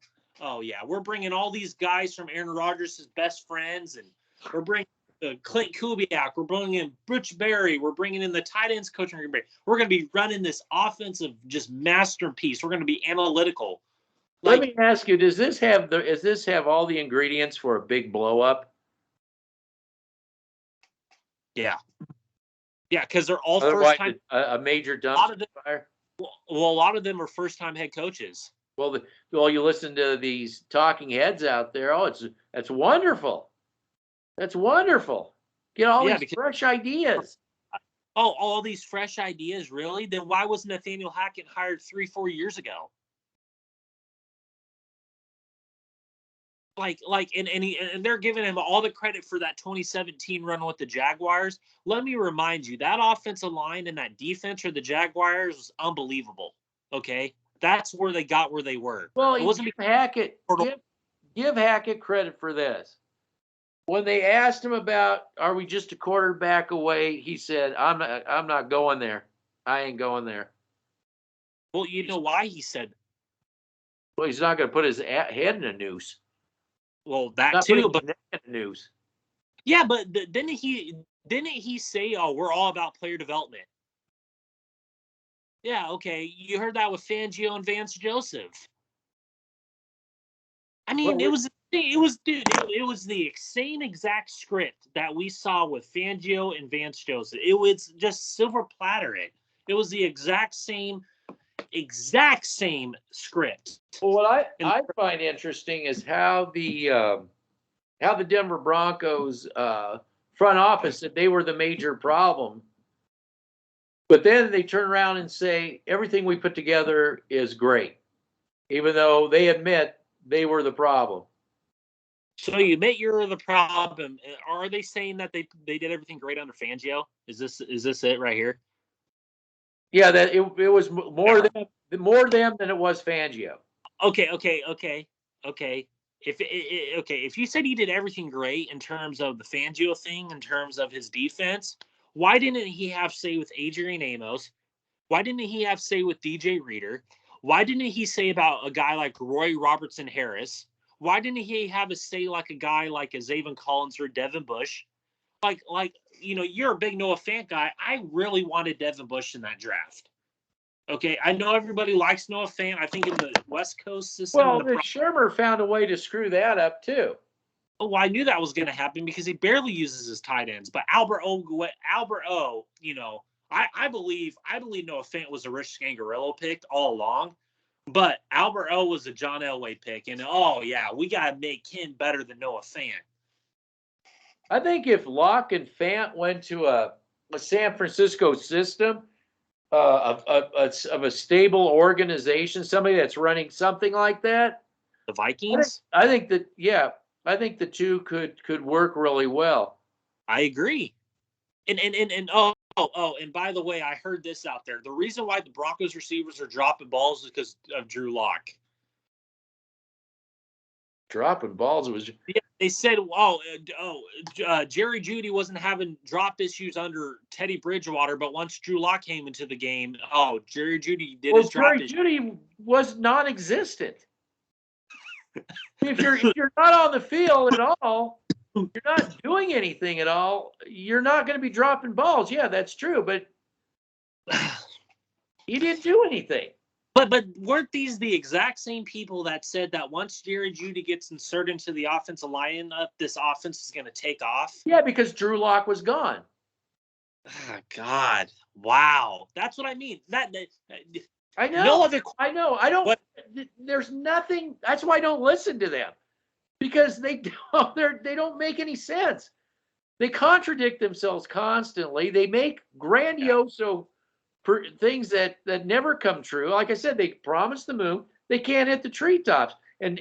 yeah, we're bringing all these guys from Aaron Rodgers' best friends, and we're bringing Clint Kubiak, we're bringing in Butch Berry, we're bringing in the tight ends coach. We're going to be running this offensive just masterpiece. We're going to be analytical. Let me ask you: does this have all the ingredients for a big blow up? Yeah, because they're all first time. A major dumpster fire. Well, a lot of them are first time head coaches. Well, you listen to these talking heads out there. Oh, that's wonderful. That's wonderful. Get all these fresh ideas. Oh, all these fresh ideas, really? Then why wasn't Nathaniel Hackett hired 3-4 years ago? And they're giving him all the credit for that 2017 run with the Jaguars. Let me remind you, that offensive line and that defense for the Jaguars was unbelievable. Okay, that's where they got where they were. Well, give Hackett credit for this. When they asked him about, are we just a quarterback away, he said, I'm not going there. I ain't going there. Well, you know why he said? Well, he's not going to put his head in a noose. Well, that too, but in a noose. Yeah, but didn't he say, "Oh, we're all about player development"? Yeah, okay. You heard that with Fangio and Vance Joseph. I mean, it was It was, dude. It was the same exact script that we saw with Fangio and Vance Joseph. It was just silver platter. It was the exact same script. Well, what I find interesting is how the Denver Broncos front office said they were the major problem, but then they turn around and say everything we put together is great, even though they admit they were the problem. So you admit you're the problem. Are they saying that they did everything great under Fangio? Is this it right here? Yeah, that it was more them than it was Fangio. Okay. If you said he did everything great in terms of the Fangio thing, in terms of his defense, why didn't he have say with Adrian Amos? Why didn't he have say with DJ Reader? Why didn't he say about a guy like Roy Robertson Harris? Why didn't he have a say like a guy like a Zaven Collins or Devin Bush? Like you're a big Noah Fant guy. I really wanted Devin Bush in that draft. Okay, I know everybody likes Noah Fant. I think in the West Coast system. Well, Shermer found a way to screw that up too. Oh, I knew that was going to happen because he barely uses his tight ends. But Albert O, I believe Noah Fant was a Rich Scangarello pick all along. But Albert O was a John Elway pick. And, we got to make him better than Noah Fant. I think if Locke and Fant went to a San Francisco system of a stable organization, somebody that's running something like that, the Vikings? I think the two could work really well. I agree. And by the way, I heard this out there. The reason why the Broncos receivers are dropping balls is because of Drew Lock. Dropping balls was. Yeah, they said, Jerry Jeudy wasn't having drop issues under Teddy Bridgewater, but once Drew Lock came into the game, Jerry Jeudy did his drop. Jerry Jeudy was non-existent. If you're not on the field at all, you're not doing anything at all, you're not going to be dropping balls. Yeah, that's true, but he didn't do anything. But weren't these the exact same people that said that once Jerry Jeudy gets inserted into the offensive lineup, this offense is going to take off? Yeah, because Drew Lock was gone. Oh, God. Wow. That's what I mean. I know. I know. I don't. There's nothing. That's why I don't listen to them, because they don't make any sense. They contradict themselves constantly. They make grandiose things that never come true. Like I said, they promise the moon. They can't hit the treetops. And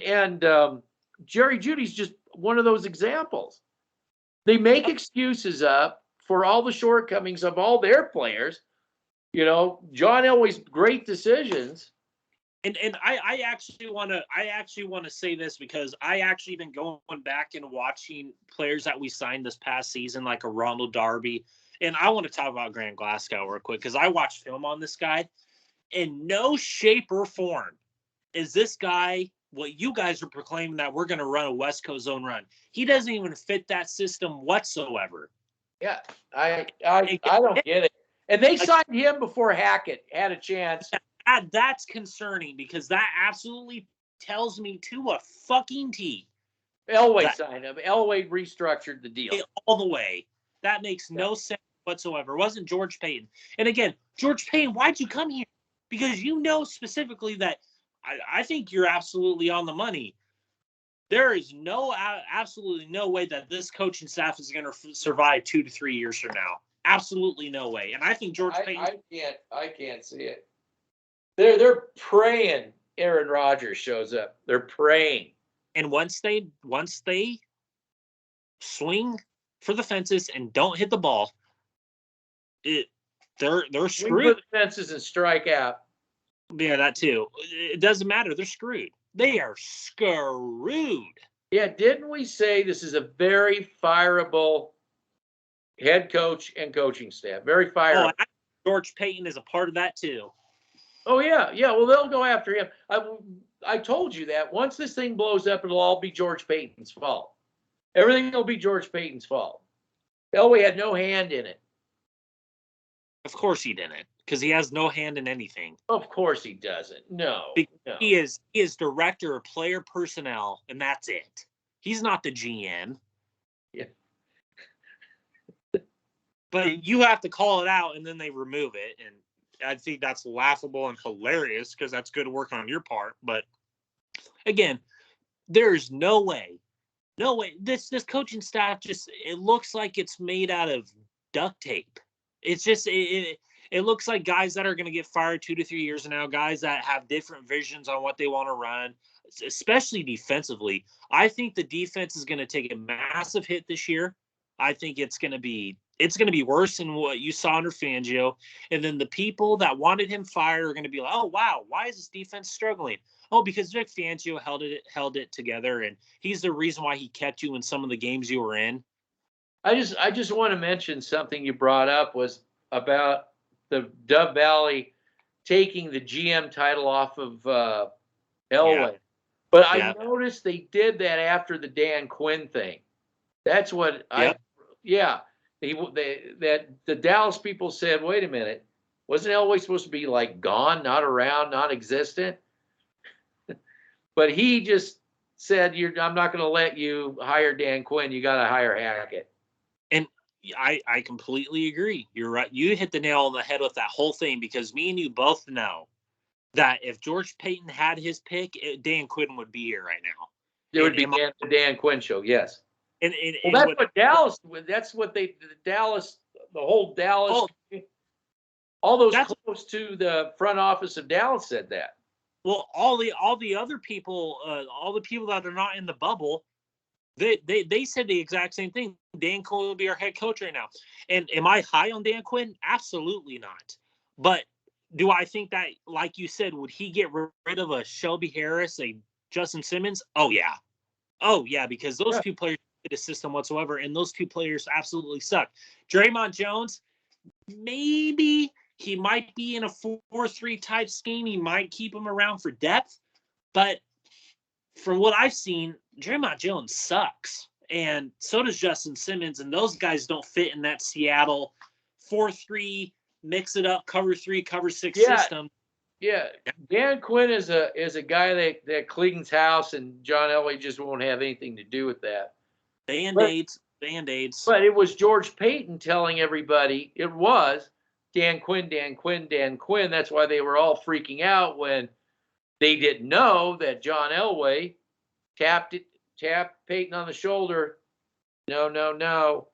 Jerry Jeudy's just one of those examples. They make excuses up for all the shortcomings of all their players. John Elway's great decisions. And I actually want to say this because I actually been going back and watching players that we signed this past season, like a Ronald Darby. And I want to talk about Grant Glasgow real quick because I watched film on this guy. In no shape or form is this guy what you guys are proclaiming that we're going to run a West Coast zone run. He doesn't even fit that system whatsoever. Yeah, I don't get it. And they signed him before Hackett had a chance. That's concerning because that absolutely tells me to a fucking T. Elway signed him. Elway restructured the deal. All the way. That makes no sense whatsoever. It wasn't George Payton. And again, George Payton, why'd you come here? Because you know specifically that I think you're absolutely on the money. There is absolutely no way that this coaching staff is going to survive 2 to 3 years from now. Absolutely no way. And I think George Payton. I can't see it. They're praying Aaron Rodgers shows up. They're praying. And once they swing for the fences and don't hit the ball, they're screwed. Swing for the fences and strike out. Yeah, that too. It doesn't matter. They're screwed. They are screwed. Yeah, didn't we say this is a very fireable head coach and coaching staff? Very fireable. George Payton is a part of that too. Oh, yeah. Well, they'll go after him. I told you that. Once this thing blows up, it'll all be George Payton's fault. Everything will be George Payton's fault. Elway had no hand in it. Of course he didn't, because he has no hand in anything. Of course he doesn't. No. He is director of player personnel, and that's it. He's not the GM. Yeah. But you have to call it out, and then they remove it. And I think that's laughable and hilarious because that's good work on your part. But again, there's no way. This coaching staff it looks like it's made out of duct tape. It's just it looks like guys that are going to get fired 2 to 3 years from now, guys that have different visions on what they want to run, especially defensively. I think the defense is going to take a massive hit this year. I think it's going to be worse than what you saw under Fangio. And then the people that wanted him fired are going to be like, oh, wow, why is this defense struggling? Oh, because Vic Fangio held it together, and he's the reason why he kept you in some of the games you were in. I just want to mention something you brought up was about the Dove Valley taking the GM title off of Elway. Yeah. But I noticed they did that after the Dan Quinn thing. That's what the Dallas people said, wait a minute, wasn't Elway supposed to be like gone, not around, non-existent? But he just said, I'm not going to let you hire Dan Quinn. You got to hire Hackett. And I completely agree. You're right. You hit the nail on the head with that whole thing, because me and you both know that if George Payton had his pick, Dan Quinn would be here right now. It would be the Dan Quinn show, yes. And that's what Dallas. That's what the whole Dallas. All those close to the front office of Dallas said that. Well, all the other people, all the people that are not in the bubble, they said the exact same thing. Dan Quinn will be our head coach right now. And am I high on Dan Quinn? Absolutely not. But do I think that, like you said, would he get rid of a Shelby Harris, a Justin Simmons? Oh yeah, because those two players fit a system whatsoever, and those two players absolutely suck. Draymond Jones, maybe he might be in a 4-3 type scheme. He might keep him around for depth, but from what I've seen, Draymond Jones sucks, and so does Justin Simmons, and those guys don't fit in that Seattle 4-3 mix it up, cover 3, cover 6 system. Yeah, Dan Quinn is a guy that cleans house, and John Elway just won't have anything to do with that. Band-Aids. But it was George Payton telling everybody it was Dan Quinn. That's why they were all freaking out when they didn't know that John Elway tapped Payton on the shoulder. No.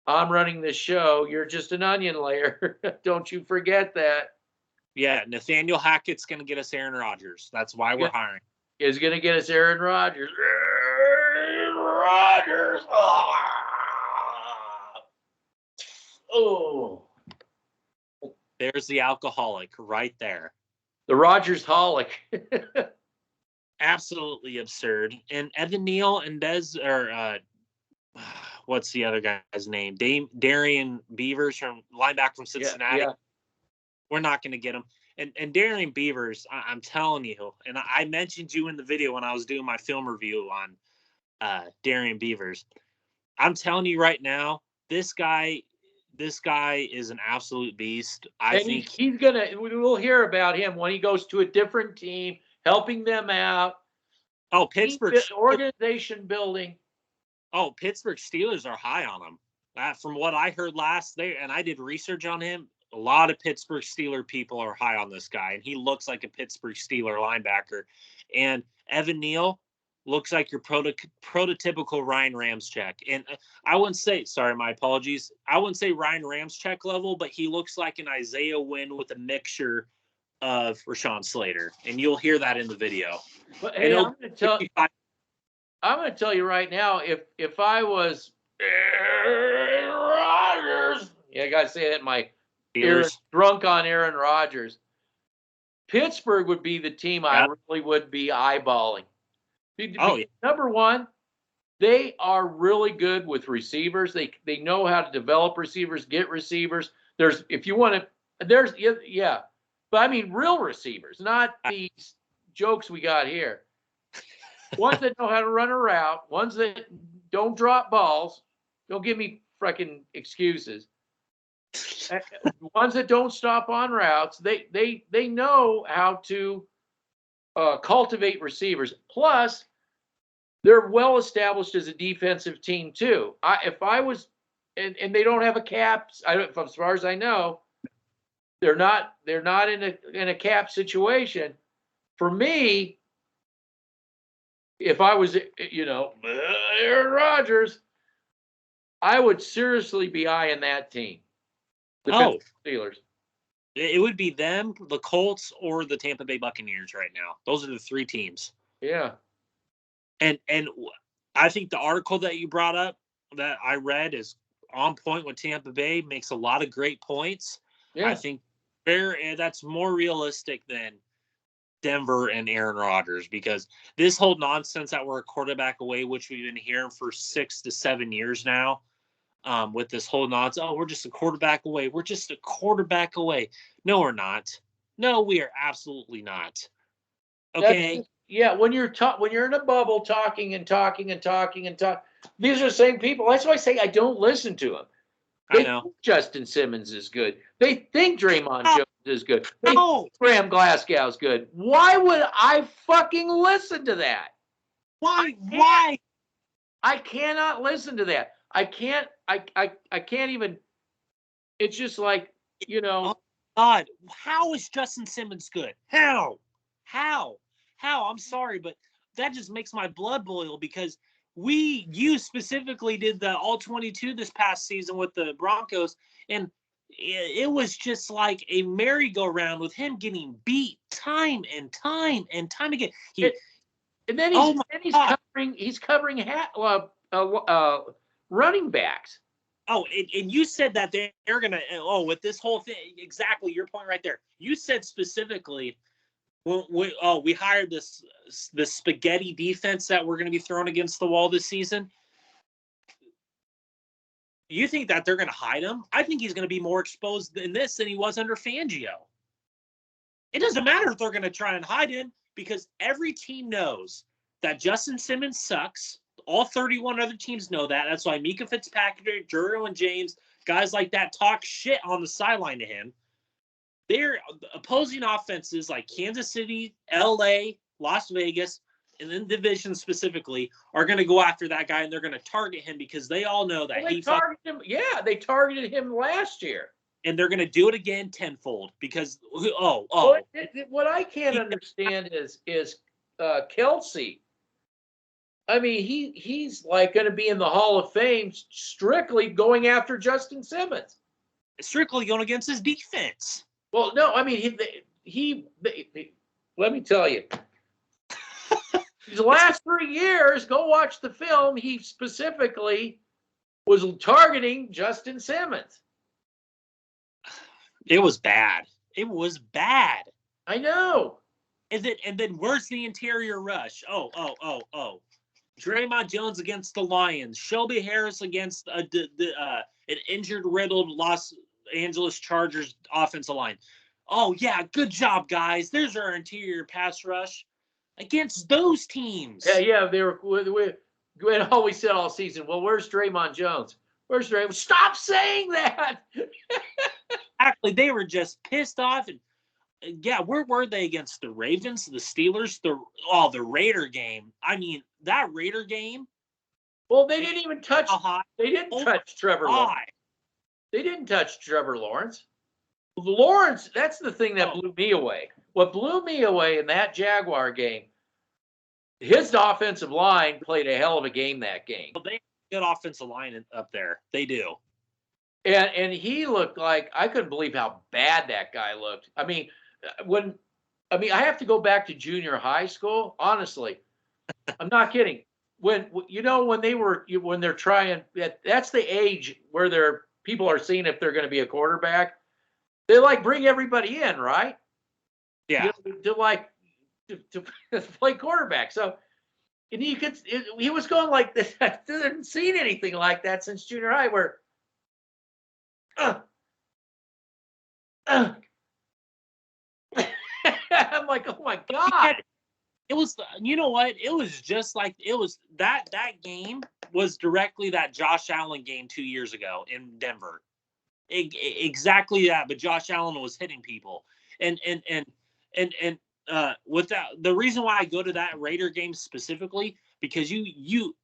I'm running this show. You're just an onion layer. Don't you forget that. Yeah, Nathaniel Hackett's going to get us Aaron Rodgers. That's why we're hiring. Is going to get us Aaron Rodgers. Aaron Rodgers. Oh. There's the alcoholic right there. The Rodgers-holic. Absolutely absurd. And Evan Neal and what's the other guy's name? Darian Beavers from linebacker from Cincinnati. Yeah. We're not going to get him. And Darian Beavers, I'm telling you, and I mentioned you in the video when I was doing my film review on Darian Beavers. I'm telling you right now, this guy is an absolute beast. I think we'll hear about him when he goes to a different team, helping them out. Oh, Pittsburgh organization building. Oh, Pittsburgh Steelers are high on him. From what I heard and I did research on him, a lot of Pittsburgh Steeler people are high on this guy, and he looks like a Pittsburgh Steeler linebacker. And Evan Neal looks like your prototypical Ryan Ramczyk. And I wouldn't say, sorry, my apologies, I wouldn't say Ryan Ramczyk level, but he looks like an Isaiah Wynn with a mixture of Rashawn Slater. And you'll hear that in the video. But hey, I'm going to tell you right now, if I was Rodgers, I got to say that my drunk on Aaron Rodgers, Pittsburgh would be the team I really would be eyeballing. Number one, they are really good with receivers. They know how to develop receivers, get receivers. But I mean real receivers, not these jokes we got here. Ones that know how to run a route, ones that don't drop balls. Don't give me freaking excuses. Ones that don't stop on routes. They know how to cultivate receivers. Plus, They're well established as a defensive team too. If I was, and they don't have a cap. As far as I know, they're not in a cap situation. For me, if I was, Aaron Rodgers, I would seriously be eyeing that team. The Pittsburgh Steelers. It would be them, the Colts, or the Tampa Bay Buccaneers right now. Those are the three teams. Yeah. And I think the article that you brought up that I read is on point with Tampa Bay, makes a lot of great points. Yeah. I think that's more realistic than Denver and Aaron Rodgers, because this whole nonsense that we're a quarterback away, which we've been hearing for 6 to 7 years now, with this whole nonsense, we're just a quarterback away. We're just a quarterback away. No, we're not. No, we are absolutely not. Okay. When you're in a bubble talking, these are the same people. That's why I say I don't listen to them. They think Justin Simmons is good. They think Draymond Jones is good. They think Graham Glasgow's good. Why would I fucking listen to that? Why? I cannot listen to that. I can't even. It's just like, Oh, God, how is Justin Simmons good? How? I'm sorry, but that just makes my blood boil, because you specifically did the all 22 this past season with the Broncos, and it was just like a merry-go-round with him getting beat time and time again. He's covering running backs. Oh, and you said that they're gonna. With this whole thing, exactly your point right there. You said specifically, we hired this spaghetti defense that we're going to be thrown against the wall this season. You think that they're going to hide him? I think he's going to be more exposed in this than he was under Fangio. It doesn't matter if they're going to try and hide him, because every team knows that Justin Simmons sucks. All 31 other teams know that. That's why Mika Fitzpatrick, Derwin James, guys like that talk shit on the sideline to him. They're opposing offenses like Kansas City, LA, Las Vegas, and then division specifically are going to go after that guy, and they're going to target him because they all know that they targeted him. Yeah, they targeted him last year, and they're going to do it again tenfold because What I can't understand is Kelsey. I mean, he's like going to be in the Hall of Fame strictly going after Justin Simmons. Strictly going against his defense. Well, no, I mean, he let me tell you, these last 3 years, go watch the film, he specifically was targeting Justin Simmons. It was bad. I know. And then where's the interior rush? Draymond Jones against the Lions. Shelby Harris against an injured, riddled Los Angeles Chargers offensive line. Oh, yeah, good job, guys. There's our interior pass rush against those teams. Yeah, they were. We always said all season, well, where's Draymond Jones? Where's Draymond? Stop saying that. Actually, they were just pissed off. And yeah, where were they against the Ravens, the Steelers, the Raider game? I mean, that Raider game. Well, they didn't even touch. They didn't touch Trevor Lawrence. They didn't touch Trevor Lawrence. Lawrence, that's the thing that blew me away. What blew me away in that Jaguar game, his offensive line played a hell of a game that game. Well, they have a good offensive line up there. They do. And he looked like, I couldn't believe how bad that guy looked. I mean, I have to go back to junior high school. Honestly, I'm not kidding. When they're trying, that's the age where people are seeing if they're going to be a quarterback. They like bring everybody in, right? Yeah. To play quarterback. So, and he was going like this. I haven't seen anything like that since junior high, where I'm like, oh my God. It was, you know what? It was just like, it was that game was directly that Josh Allen game 2 years ago in Denver. Exactly that. But Josh Allen was hitting people. And with that, the reason why I go to that Raider game specifically, because you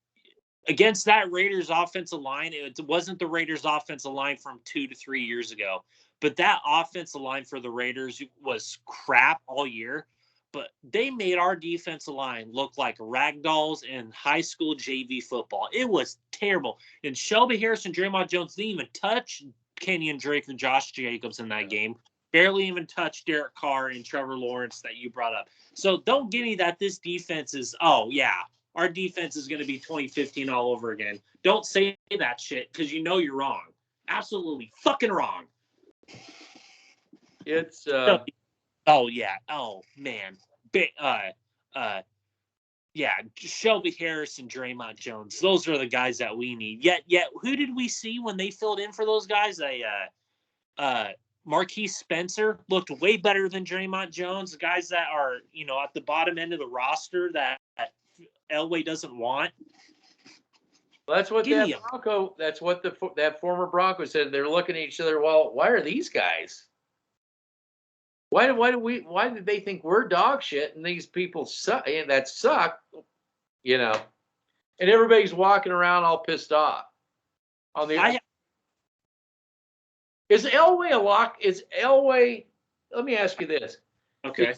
against that Raiders offensive line, it wasn't the Raiders offensive line from 2 to 3 years ago, but that offensive line for the Raiders was crap all year. But they made our defensive line look like ragdolls in high school JV football. It was terrible. And Shelby Harris and Draymond Jones didn't even touch Kenyon Drake and Josh Jacobs in that game. Barely even touched Derek Carr and Trevor Lawrence that you brought up. So don't give me that this defense is, oh, yeah, our defense is going to be 2015 all over again. Don't say that shit because you know you're wrong. Absolutely fucking wrong. It's oh yeah. Oh man. Yeah, Shelby Harris and Draymond Jones. Those are the guys that we need. Yet who did we see when they filled in for those guys? Marquise Spencer looked way better than Draymond Jones. The guys that are, at the bottom end of the roster that Elway doesn't want. Well, that's what that former Bronco said. They're looking at each other. Well, why are these guys? Why did they think we're dog shit and these people suck that suck? And everybody's walking around all pissed off. Is Elway a lock? Is Elway? Let me ask you this. Okay.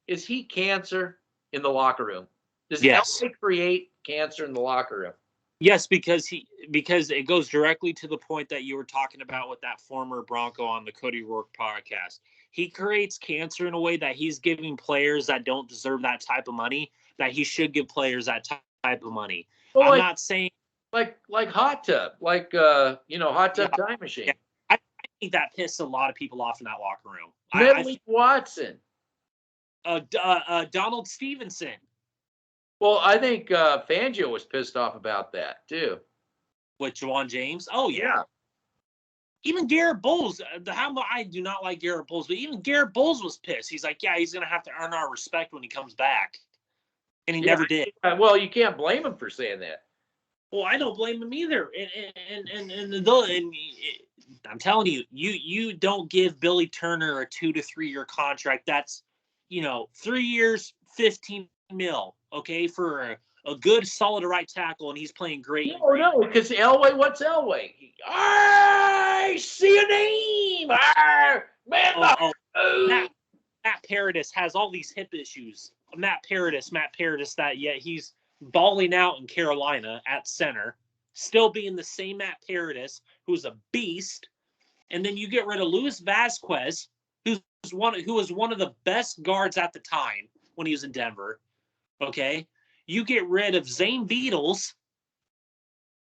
Is he cancer in the locker room? Does Elway create cancer in the locker room? Yes, because it goes directly to the point that you were talking about with that former Bronco on the Cody Rourke podcast. He creates cancer in a way that he's giving players that don't deserve that type of money, that he should give players that type of money. Well, I'm not saying like hot tub, hot tub time machine. Yeah. I think that pissed a lot of people off in that locker room. Medley Watson. Donald Stevenson. Well, I think Fangio was pissed off about that too. With Juwan James? Oh yeah. Even Garrett Bowles. I do not like Garrett Bowles, but even Garrett Bowles was pissed. He's like, yeah, he's gonna have to earn our respect when he comes back, and he never did. Well, you can't blame him for saying that. Well, I don't blame him either. And I'm telling you, you don't give Billy Turner a 2 to 3 year contract. That's 3 years, $15 million. Okay, for a good, solid right tackle, and he's playing great. No, because Elway, what's Elway? I see a name. Matt Paradis has all these hip issues. Matt Paradis, that yet he's balling out in Carolina at center, still being the same Matt Paradis, who's a beast. And then you get rid of Luis Vasquez, who was one of the best guards at the time when he was in Denver. Okay, you get rid of Zane Beatles,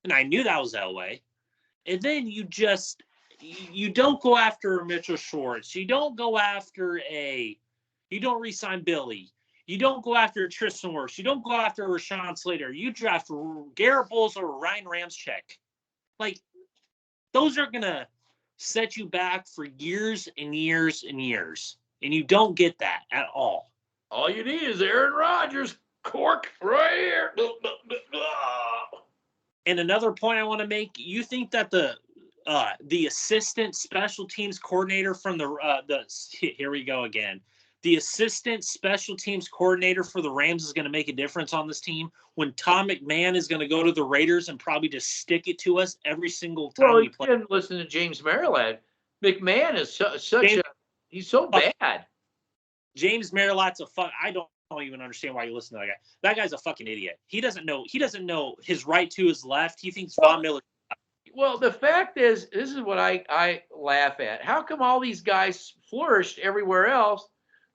and I knew that was Elway. And then you don't go after Mitchell Schwartz. You don't go after you don't re-sign Billy. You don't go after Tristan Wirfs. You don't go after Rashawn Slater. You draft Garrett Bowles or Ryan Ramczyk. Like, those are gonna set you back for years and years and years, and you don't get that at all. All you need is Aaron Rodgers. Cork right here. And another point I want to make: you think that the assistant special teams coordinator from here we go again. The assistant special teams coordinator for the Rams is going to make a difference on this team when Tom McMahon is going to go to the Raiders and probably just stick it to us every single time we play. Well, you didn't listen to James Marilat. McMahon is he's so bad. James Marilat's I don't even understand why you listen to that guy. That guy's a fucking idiot. He doesn't know his right to his left. He thinks Von Miller. Well, the fact is, this is what I laugh at. How come all these guys flourished everywhere else?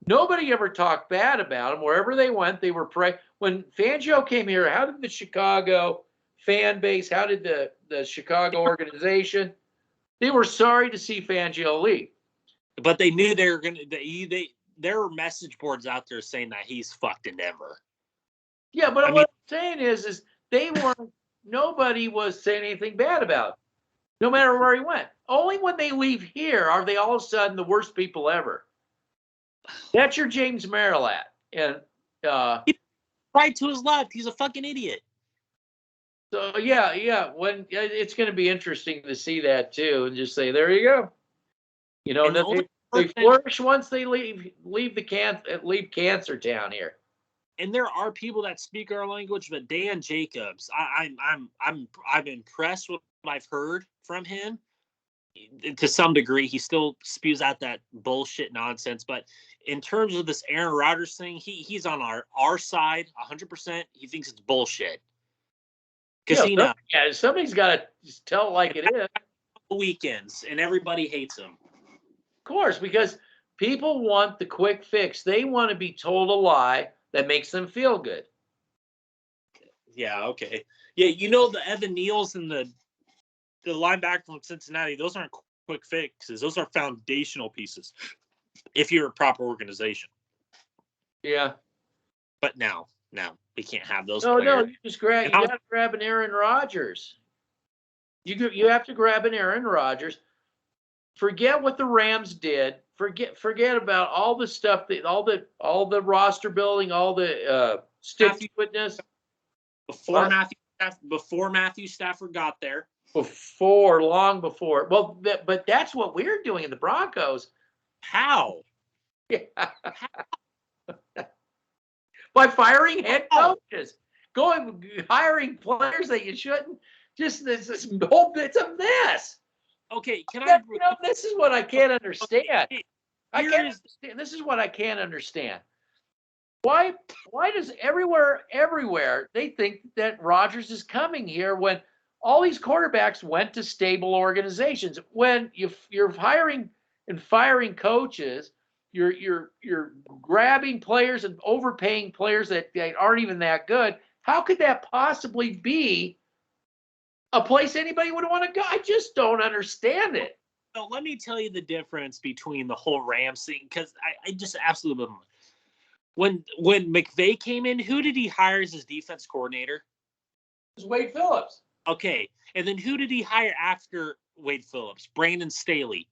Nobody ever talked bad about them. Wherever they went, they were when Fangio came here, how did the Chicago fan base, how did the Chicago organization? They were sorry to see Fangio leave. But they knew they were going to there were message boards out there saying that he's fucked in Denver. Yeah, but what I'm saying is nobody was saying anything bad about him, no matter where he went. Only when they leave here are they all of a sudden the worst people ever. That's your James Marilat. And right to his left, he's a fucking idiot. So yeah, when it's going to be interesting to see that too, and just say, there you go. They flourish once they leave cancer town here. and there are people that speak our language, but Dan Jacobs, I'm impressed with what I've heard from him. To some degree, he still spews out that bullshit nonsense, but in terms of this Aaron Rodgers thing, he's on our side 100%. He thinks it's bullshit. Casino. Yeah, somebody's got to just tell it like it is. Weekends, and everybody hates him. Of course, because people want the quick fix. They want to be told a lie that makes them feel good. Yeah, okay. Yeah, the Evan Neals and the linebacker from Cincinnati, those aren't quick fixes. Those are foundational pieces if you're a proper organization. Yeah. But no, we can't have those players. No, you just got to grab an Aaron Rodgers. You have to grab an Aaron Rodgers. Forget what the Rams did. Forget about all the stuff that all the roster building, all the stick witness. Before Matthew Stafford got there. Long before. Well, but that's what we're doing in the Broncos. How? Yeah. By firing head coaches, hiring players that you shouldn't. Just it's a mess. Okay, this is what I can't understand. This is what I can't understand. Why does everywhere they think that Rodgers is coming here when all these quarterbacks went to stable organizations? When you're hiring and firing coaches, you're grabbing players and overpaying players that aren't even that good. How could that possibly be a place anybody would want to go? I just don't understand it. So let me tell you the difference between the whole Rams thing, because I just absolutely love him. When McVay came in, who did he hire as his defense coordinator? It was Wade Phillips. Okay, and then who did he hire after Wade Phillips? Brandon Staley.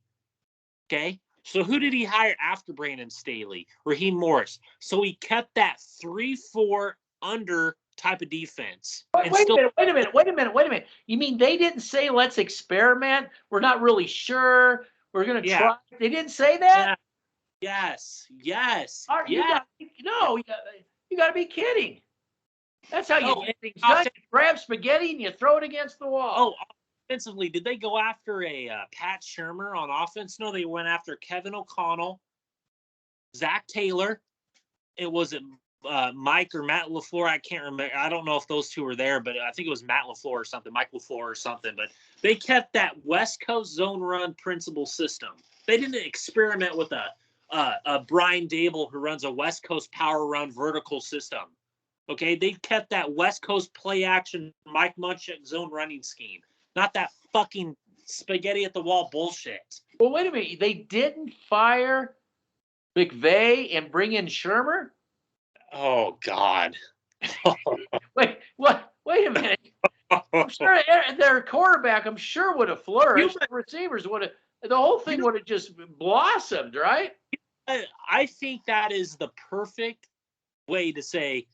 Okay, so who did he hire after Brandon Staley? Raheem Morris. So he kept that 3-4 under type of defense. Wait a minute. You mean they didn't say let's experiment? We're not really sure. We're going to try. They didn't say that? Yeah. Yes. You got to be kidding. That's how you get things done. You grab spaghetti and you throw it against the wall. Oh, offensively, did they go after a Pat Shurmur on offense? No, they went after Kevin O'Connell, Zach Taylor. It was Mike or Matt LaFleur. I can't remember. I don't know if those two were there, but I think it was Matt LaFleur or something, Mike LaFleur or something. But they kept that West Coast zone run principle system. They didn't experiment with a Brian Dable who runs a West Coast power run vertical system. Okay, they kept that West Coast play action Mike Munchak zone running scheme, not that fucking spaghetti at the wall bullshit. Well, wait a minute. They didn't fire McVay and bring in Shurmur? Oh God! Wait a minute. I'm sure their quarterback, I'm sure, would have flourished. The receivers would have. The whole thing would have just blossomed, right? I think that is the perfect way to say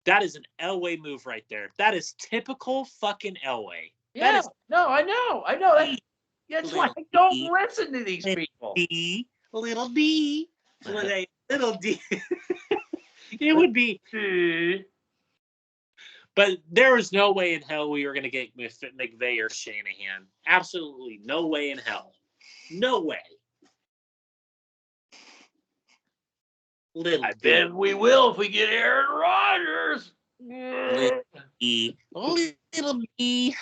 that is an Elway move right there. That is typical fucking Elway. Yeah. I know. That's why I don't listen to these people. Little D. It would be. But there was no way in hell we were going to get McVay or Shanahan. Absolutely no way in hell. No way. I bet we will if we get Aaron Rodgers. Little D. Little D.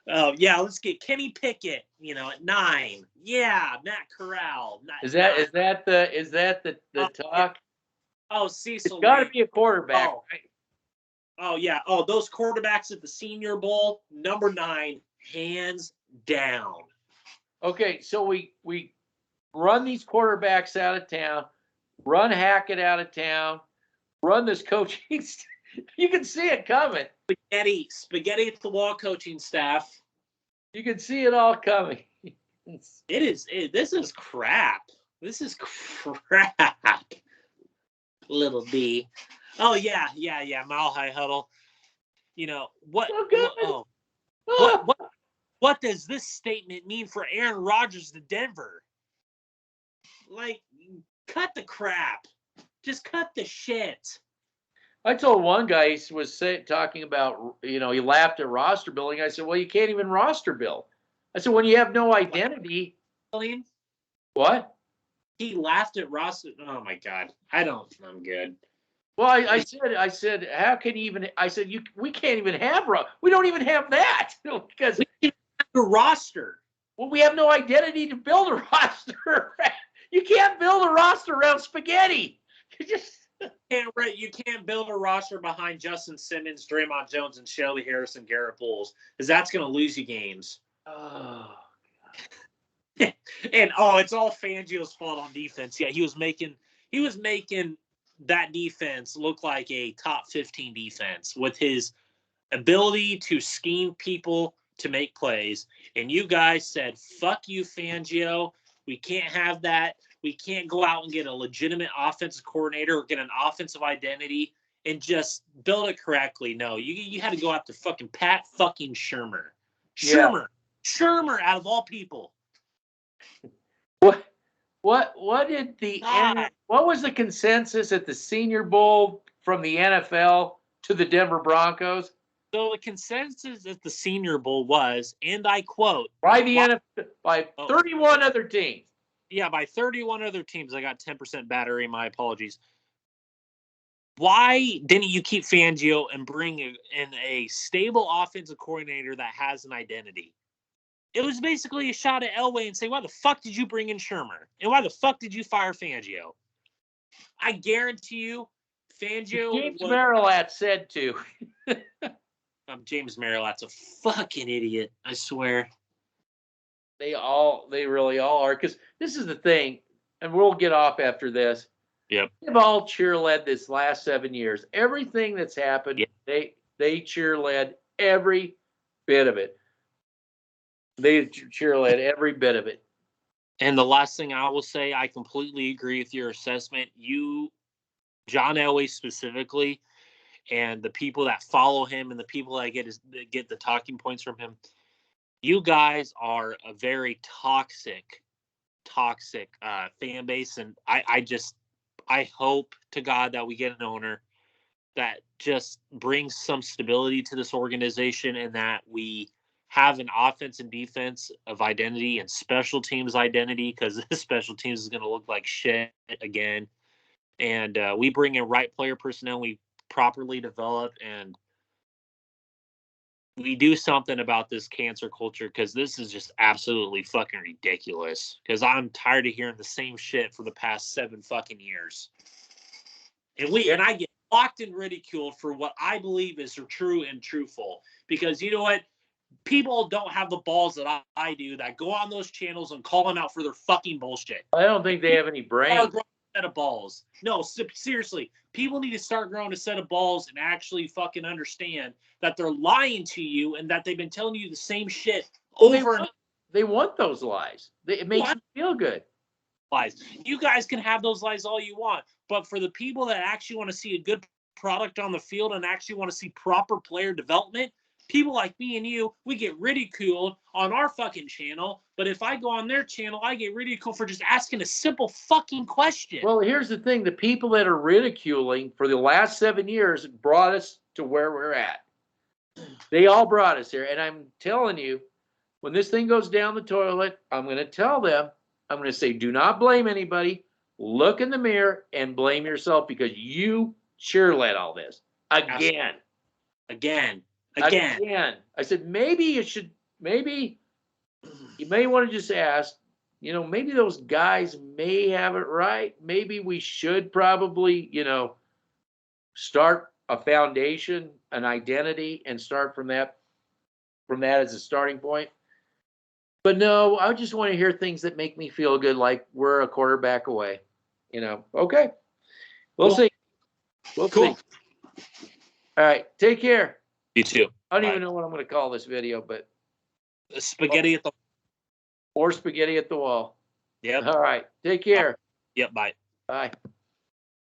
Oh yeah, let's get Kenny Pickett. At 9. Yeah, Matt Corral. Is that the talk? Oh, Cecil. It's got to be a quarterback. Right? Oh yeah. Oh, those quarterbacks at the Senior Bowl, number 9, hands down. Okay, so we run these quarterbacks out of town, run Hackett out of town, run this coaching. You can see it coming. Spaghetti at the wall coaching staff. You can see it all coming. This is crap. This is crap. Little D. Oh yeah. Mile High Huddle. What? So good. What does this statement mean for Aaron Rodgers to Denver? Like, cut the crap. Just cut the shit. I told one guy, he was talking about, he laughed at roster building. I said, well, you can't even roster build. I said, when you have no identity. What? He laughed at roster. Oh my God. I'm good. Well, I said, how can you even? I said, we can't even have we don't even have that because we have a roster. Well, we have no identity to build a roster. You can't build a roster around spaghetti. You can't build a roster behind Justin Simmons, Draymond Jones, and Shelby Harris and Garrett Bowles because that's going to lose you games. Oh. And it's all Fangio's fault on defense. Yeah, he was making that defense look like a top 15 defense with his ability to scheme people to make plays. And you guys said, fuck you, Fangio. We can't have that. We can't go out and get a legitimate offensive coordinator or get an offensive identity and just build it correctly. No, you had to go after fucking Pat fucking Shurmur. Shurmur out of all people. What did what was the consensus at the Senior Bowl from the NFL to the Denver Broncos? So the consensus at the Senior Bowl was, and I quote, by 31 other teams. Yeah, by 31 other teams. I got 10% battery. My apologies. Why didn't you keep Fangio and bring in a stable offensive coordinator that has an identity? It was basically a shot at Elway and say, why the fuck did you bring in Shurmur? And why the fuck did you fire Fangio? I guarantee you, Fangio. James Marilat said to. James Marilat's a fucking idiot, I swear. They really all are. Because this is the thing, and we'll get off after this. Yep. They've all cheer-led this last 7 years. Everything that's happened, yep. They cheer-led every bit of it. They cheer-led every bit of it. And the last thing I will say, I completely agree with your assessment. John Elway specifically, and the people that follow him and the people that get the talking points from him, you guys are a very toxic fan base. And I hope to God that we get an owner that just brings some stability to this organization and that we have an offense and defense of identity and special teams identity, because this special teams is going to look like shit again. And we bring in right player personnel, we properly develop, and we do something about this cancer culture, because this is just absolutely fucking ridiculous. Because I'm tired of hearing the same shit for the past 7 fucking years. And I get mocked and ridiculed for what I believe is true and truthful. Because you know what? People don't have the balls that I do that go on those channels and call them out for their fucking bullshit. I don't think they have any brains. Set of balls. No, seriously. People need to start growing a set of balls and actually fucking understand that they're lying to you and that they've been telling you the same shit over and over. They want those lies. It makes them feel good. Lies. You guys can have those lies all you want, but for the people that actually want to see a good product on the field and actually want to see proper player development, people like me and you, we get ridiculed on our fucking channel. But if I go on their channel, I get ridiculed for just asking a simple fucking question. Well, here's the thing. The people that are ridiculing for the last 7 years brought us to where we're at. They all brought us here. And I'm telling you, when this thing goes down the toilet, I'm going to tell them, I'm going to say, do not blame anybody. Look in the mirror and blame yourself, because you cheerled all this. Again. I said, maybe you may want to just ask, maybe those guys may have it right. Maybe we should probably, start a foundation, an identity, and start from that as a starting point. But no, I just want to hear things that make me feel good, like we're a quarterback away. Okay. We'll see. We'll see. All right. Take care. You too. I don't even know what I'm going to call this video, but spaghetti at the or spaghetti at the wall. Yep. All right. Take care. Yep. Bye. Bye.